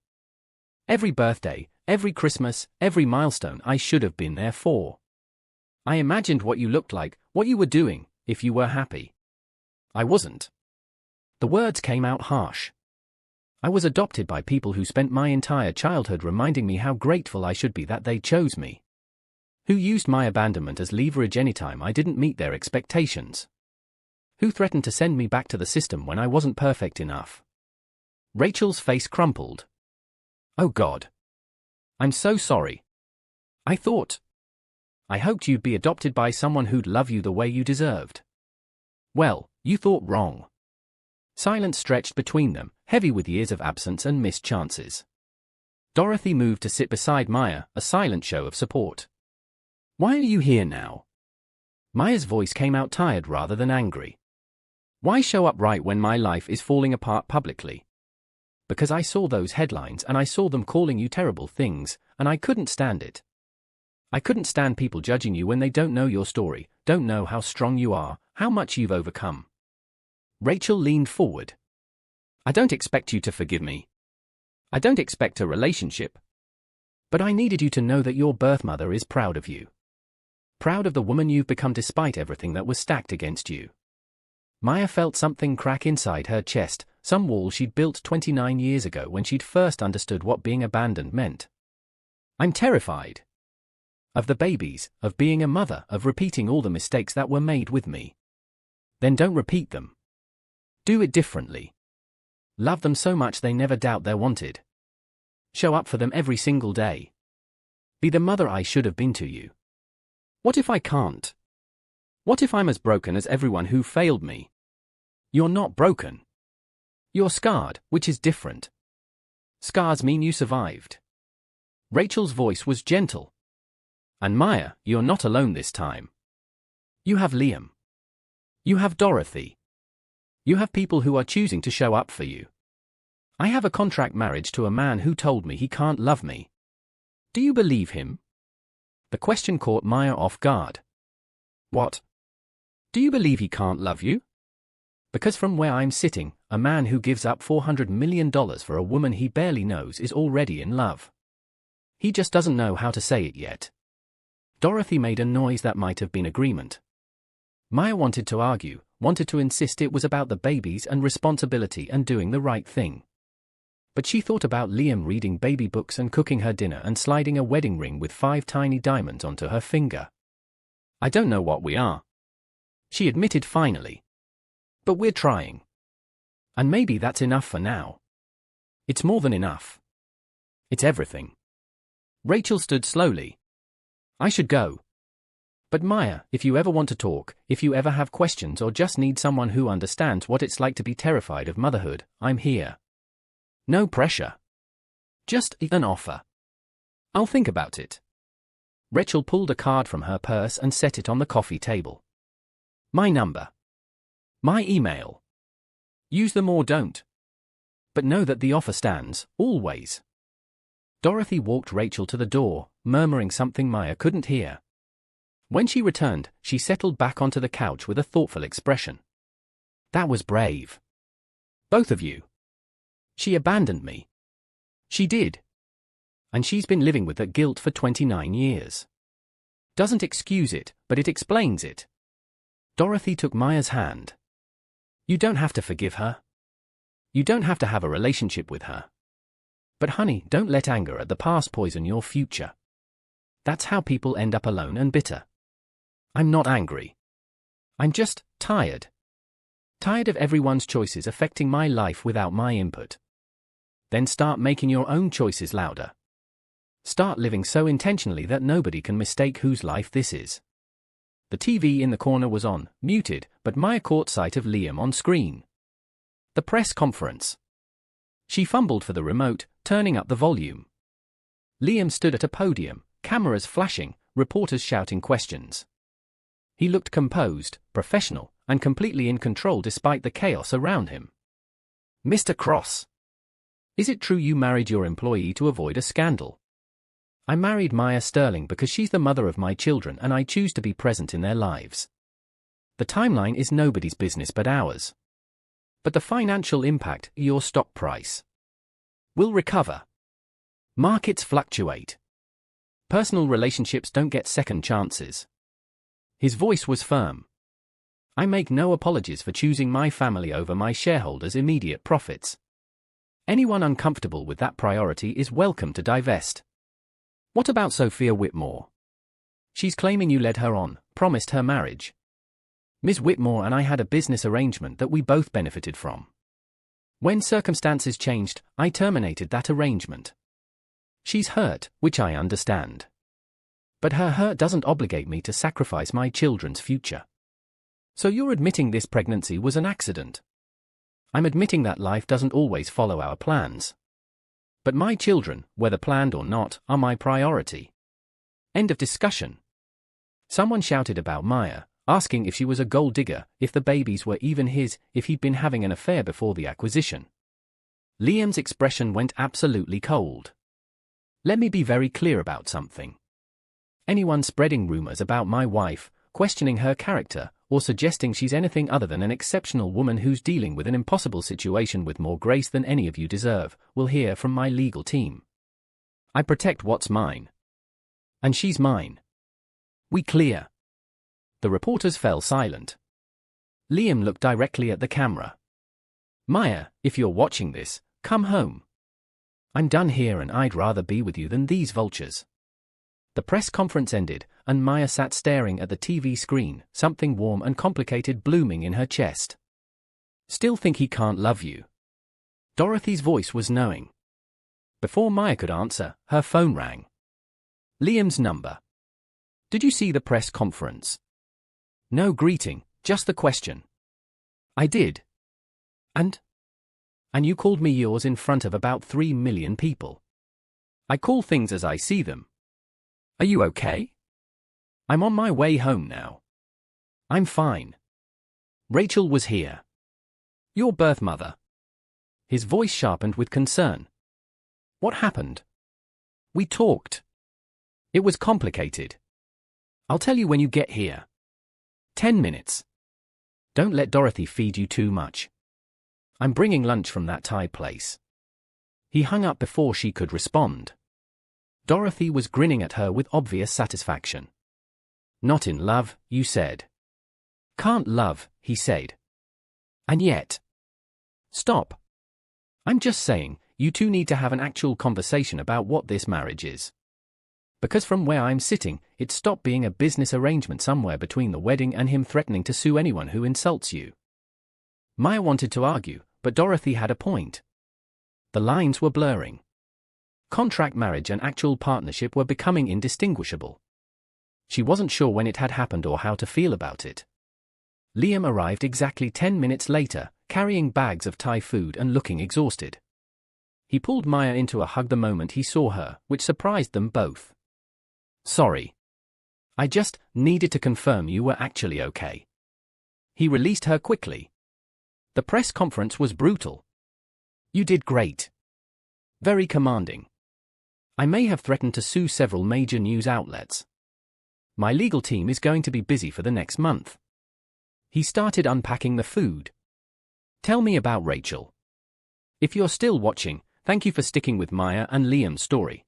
Every birthday, every Christmas, every milestone I should have been there for. I imagined what you looked like, what you were doing, if you were happy. I wasn't. The words came out harsh. I was adopted by people who spent my entire childhood reminding me how grateful I should be that they chose me. Who used my abandonment as leverage anytime I didn't meet their expectations. Who threatened to send me back to the system when I wasn't perfect enough. Rachel's face crumpled. Oh God. I'm so sorry. I hoped you'd be adopted by someone who'd love you the way you deserved. Well, you thought wrong. Silence stretched between them, heavy with years of absence and missed chances. Dorothy moved to sit beside Maya, a silent show of support. Why are you here now? Maya's voice came out tired rather than angry. Why show up right when my life is falling apart publicly? Because I saw those headlines and I saw them calling you terrible things, and I couldn't stand it. I couldn't stand people judging you when they don't know your story, don't know how strong you are, how much you've overcome. Rachel leaned forward. I don't expect you to forgive me. I don't expect a relationship. But I needed you to know that your birth mother is proud of you. Proud of the woman you've become despite everything that was stacked against you. Maya felt something crack inside her chest, some wall she'd built 29 years ago when she'd first understood what being abandoned meant. I'm terrified. Of the babies, of being a mother, of repeating all the mistakes that were made with me. Then don't repeat them. Do it differently. Love them so much they never doubt they're wanted. Show up for them every single day. Be the mother I should have been to you. What if I can't? What if I'm as broken as everyone who failed me? You're not broken. You're scarred, which is different. Scars mean you survived. Rachel's voice was gentle. And Maya, you're not alone this time. You have Liam. You have Dorothy. You have people who are choosing to show up for you. I have a contract marriage to a man who told me he can't love me. Do you believe him? The question caught Maya off guard. What? Do you believe he can't love you? Because from where I'm sitting, a man who gives up $400 million for a woman he barely knows is already in love. He just doesn't know how to say it yet. Dorothy made a noise that might have been agreement. Maya wanted to argue, wanted to insist it was about the babies and responsibility and doing the right thing. But she thought about Liam reading baby books and cooking her dinner and sliding a wedding ring with 5 tiny diamonds onto her finger. I don't know what we are. She admitted finally. But we're trying. And maybe that's enough for now. It's more than enough. It's everything. Rachel stood slowly. I should go. But Maya, if you ever want to talk, if you ever have questions or just need someone who understands what it's like to be terrified of motherhood, I'm here. No pressure. Just an offer. I'll think about it. Rachel pulled a card from her purse and set it on the coffee table. My number. My email. Use them or don't. But know that the offer stands, always. Dorothy walked Rachel to the door, murmuring something Maya couldn't hear. When she returned, she settled back onto the couch with a thoughtful expression. That was brave. Both of you. She abandoned me. She did. And she's been living with that guilt for 29 years. Doesn't excuse it, but it explains it. Dorothy took Maya's hand. You don't have to forgive her. You don't have to have a relationship with her. But honey, don't let anger at the past poison your future. That's how people end up alone and bitter. I'm not angry. I'm just tired. Tired of everyone's choices affecting my life without my input. Then start making your own choices louder. Start living so intentionally that nobody can mistake whose life this is. The TV in the corner was on, muted, but Maya caught sight of Liam on screen. The press conference. She fumbled for the remote, turning up the volume. Liam stood at a podium, cameras flashing, reporters shouting questions. He looked composed, professional, and completely in control despite the chaos around him. Mr. Cross. Is it true you married your employee to avoid a scandal? I married Maya Sterling because she's the mother of my children and I choose to be present in their lives. The timeline is nobody's business but ours. But the financial impact, your stock price, will recover. Markets fluctuate. Personal relationships don't get second chances. His voice was firm. I make no apologies for choosing my family over my shareholders' immediate profits. Anyone uncomfortable with that priority is welcome to divest. What about Sophia Whitmore? She's claiming you led her on, promised her marriage. Ms. Whitmore and I had a business arrangement that we both benefited from. When circumstances changed, I terminated that arrangement. She's hurt, which I understand. But her hurt doesn't obligate me to sacrifice my children's future. So you're admitting this pregnancy was an accident? I'm admitting that life doesn't always follow our plans. But my children, whether planned or not, are my priority. End of discussion. Someone shouted about Maya, asking if she was a gold digger, if the babies were even his, if he'd been having an affair before the acquisition. Liam's expression went absolutely cold. Let me be very clear about something. Anyone spreading rumors about my wife, questioning her character, or suggesting she's anything other than an exceptional woman who's dealing with an impossible situation with more grace than any of you deserve, will hear from my legal team. I protect what's mine. And she's mine. We clear. The reporters fell silent. Liam looked directly at the camera. Maya, if you're watching this, come home. I'm done here and I'd rather be with you than these vultures. The press conference ended, and Maya sat staring at the TV screen, something warm and complicated blooming in her chest. Still think he can't love you? Dorothy's voice was knowing. Before Maya could answer, her phone rang. Liam's number. Did you see the press conference? No greeting, just the question. I did. And you called me yours in front of about 3 million people. I call things as I see them. Are you okay? I'm on my way home now. I'm fine. Rachel was here. Your birth mother. His voice sharpened with concern. What happened? We talked. It was complicated. I'll tell you when you get here. 10 minutes. Don't let Dorothy feed you too much. I'm bringing lunch from that Thai place. He hung up before she could respond. Dorothy was grinning at her with obvious satisfaction. Not in love, you said. Can't love, he said. And yet. Stop. I'm just saying, you two need to have an actual conversation about what this marriage is. Because from where I'm sitting, it stopped being a business arrangement somewhere between the wedding and him threatening to sue anyone who insults you. Maya wanted to argue, but Dorothy had a point. The lines were blurring. Contract marriage and actual partnership were becoming indistinguishable. She wasn't sure when it had happened or how to feel about it. Liam arrived exactly 10 minutes later, carrying bags of Thai food and looking exhausted. He pulled Maya into a hug the moment he saw her, which surprised them both. "Sorry. I just needed to confirm you were actually okay." He released her quickly. The press conference was brutal. "You did great. Very commanding. I may have threatened to sue several major news outlets. My legal team is going to be busy for the next month." He started unpacking the food. "Tell me about Rachel. If you're still watching, thank you for sticking with Maya and Liam's story.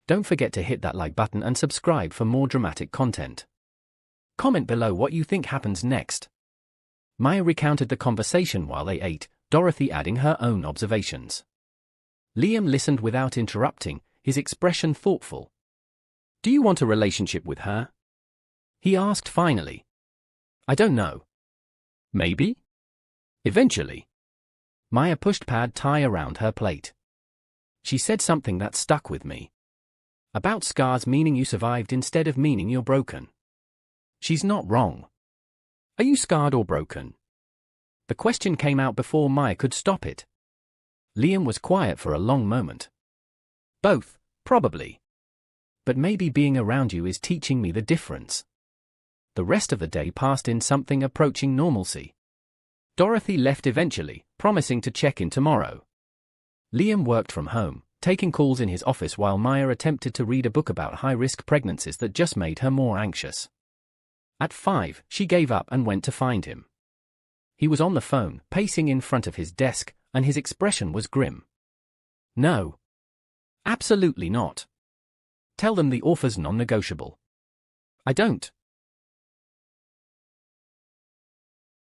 Don't forget to hit that like button and subscribe for more dramatic content. Comment below what you think happens next." Maya recounted the conversation while they ate, Dorothy adding her own observations. Liam listened without interrupting, his expression thoughtful. "Do you want a relationship with her?" he asked finally. "I don't know. Maybe? Eventually." Maya pushed pad thai around her plate. "She said something that stuck with me. About scars meaning you survived instead of meaning you're broken. She's not wrong. Are you scarred or broken?" The question came out before Maya could stop it. Liam was quiet for a long moment. "Both, probably. But maybe being around you is teaching me the difference." The rest of the day passed in something approaching normalcy. Dorothy left eventually, promising to check in tomorrow. Liam worked from home, taking calls in his office while Maya attempted to read a book about high-risk pregnancies that just made her more anxious. At 5, she gave up and went to find him. He was on the phone, pacing in front of his desk, and his expression was grim. "No. Absolutely not. Tell them the offer's non-negotiable." "I don't.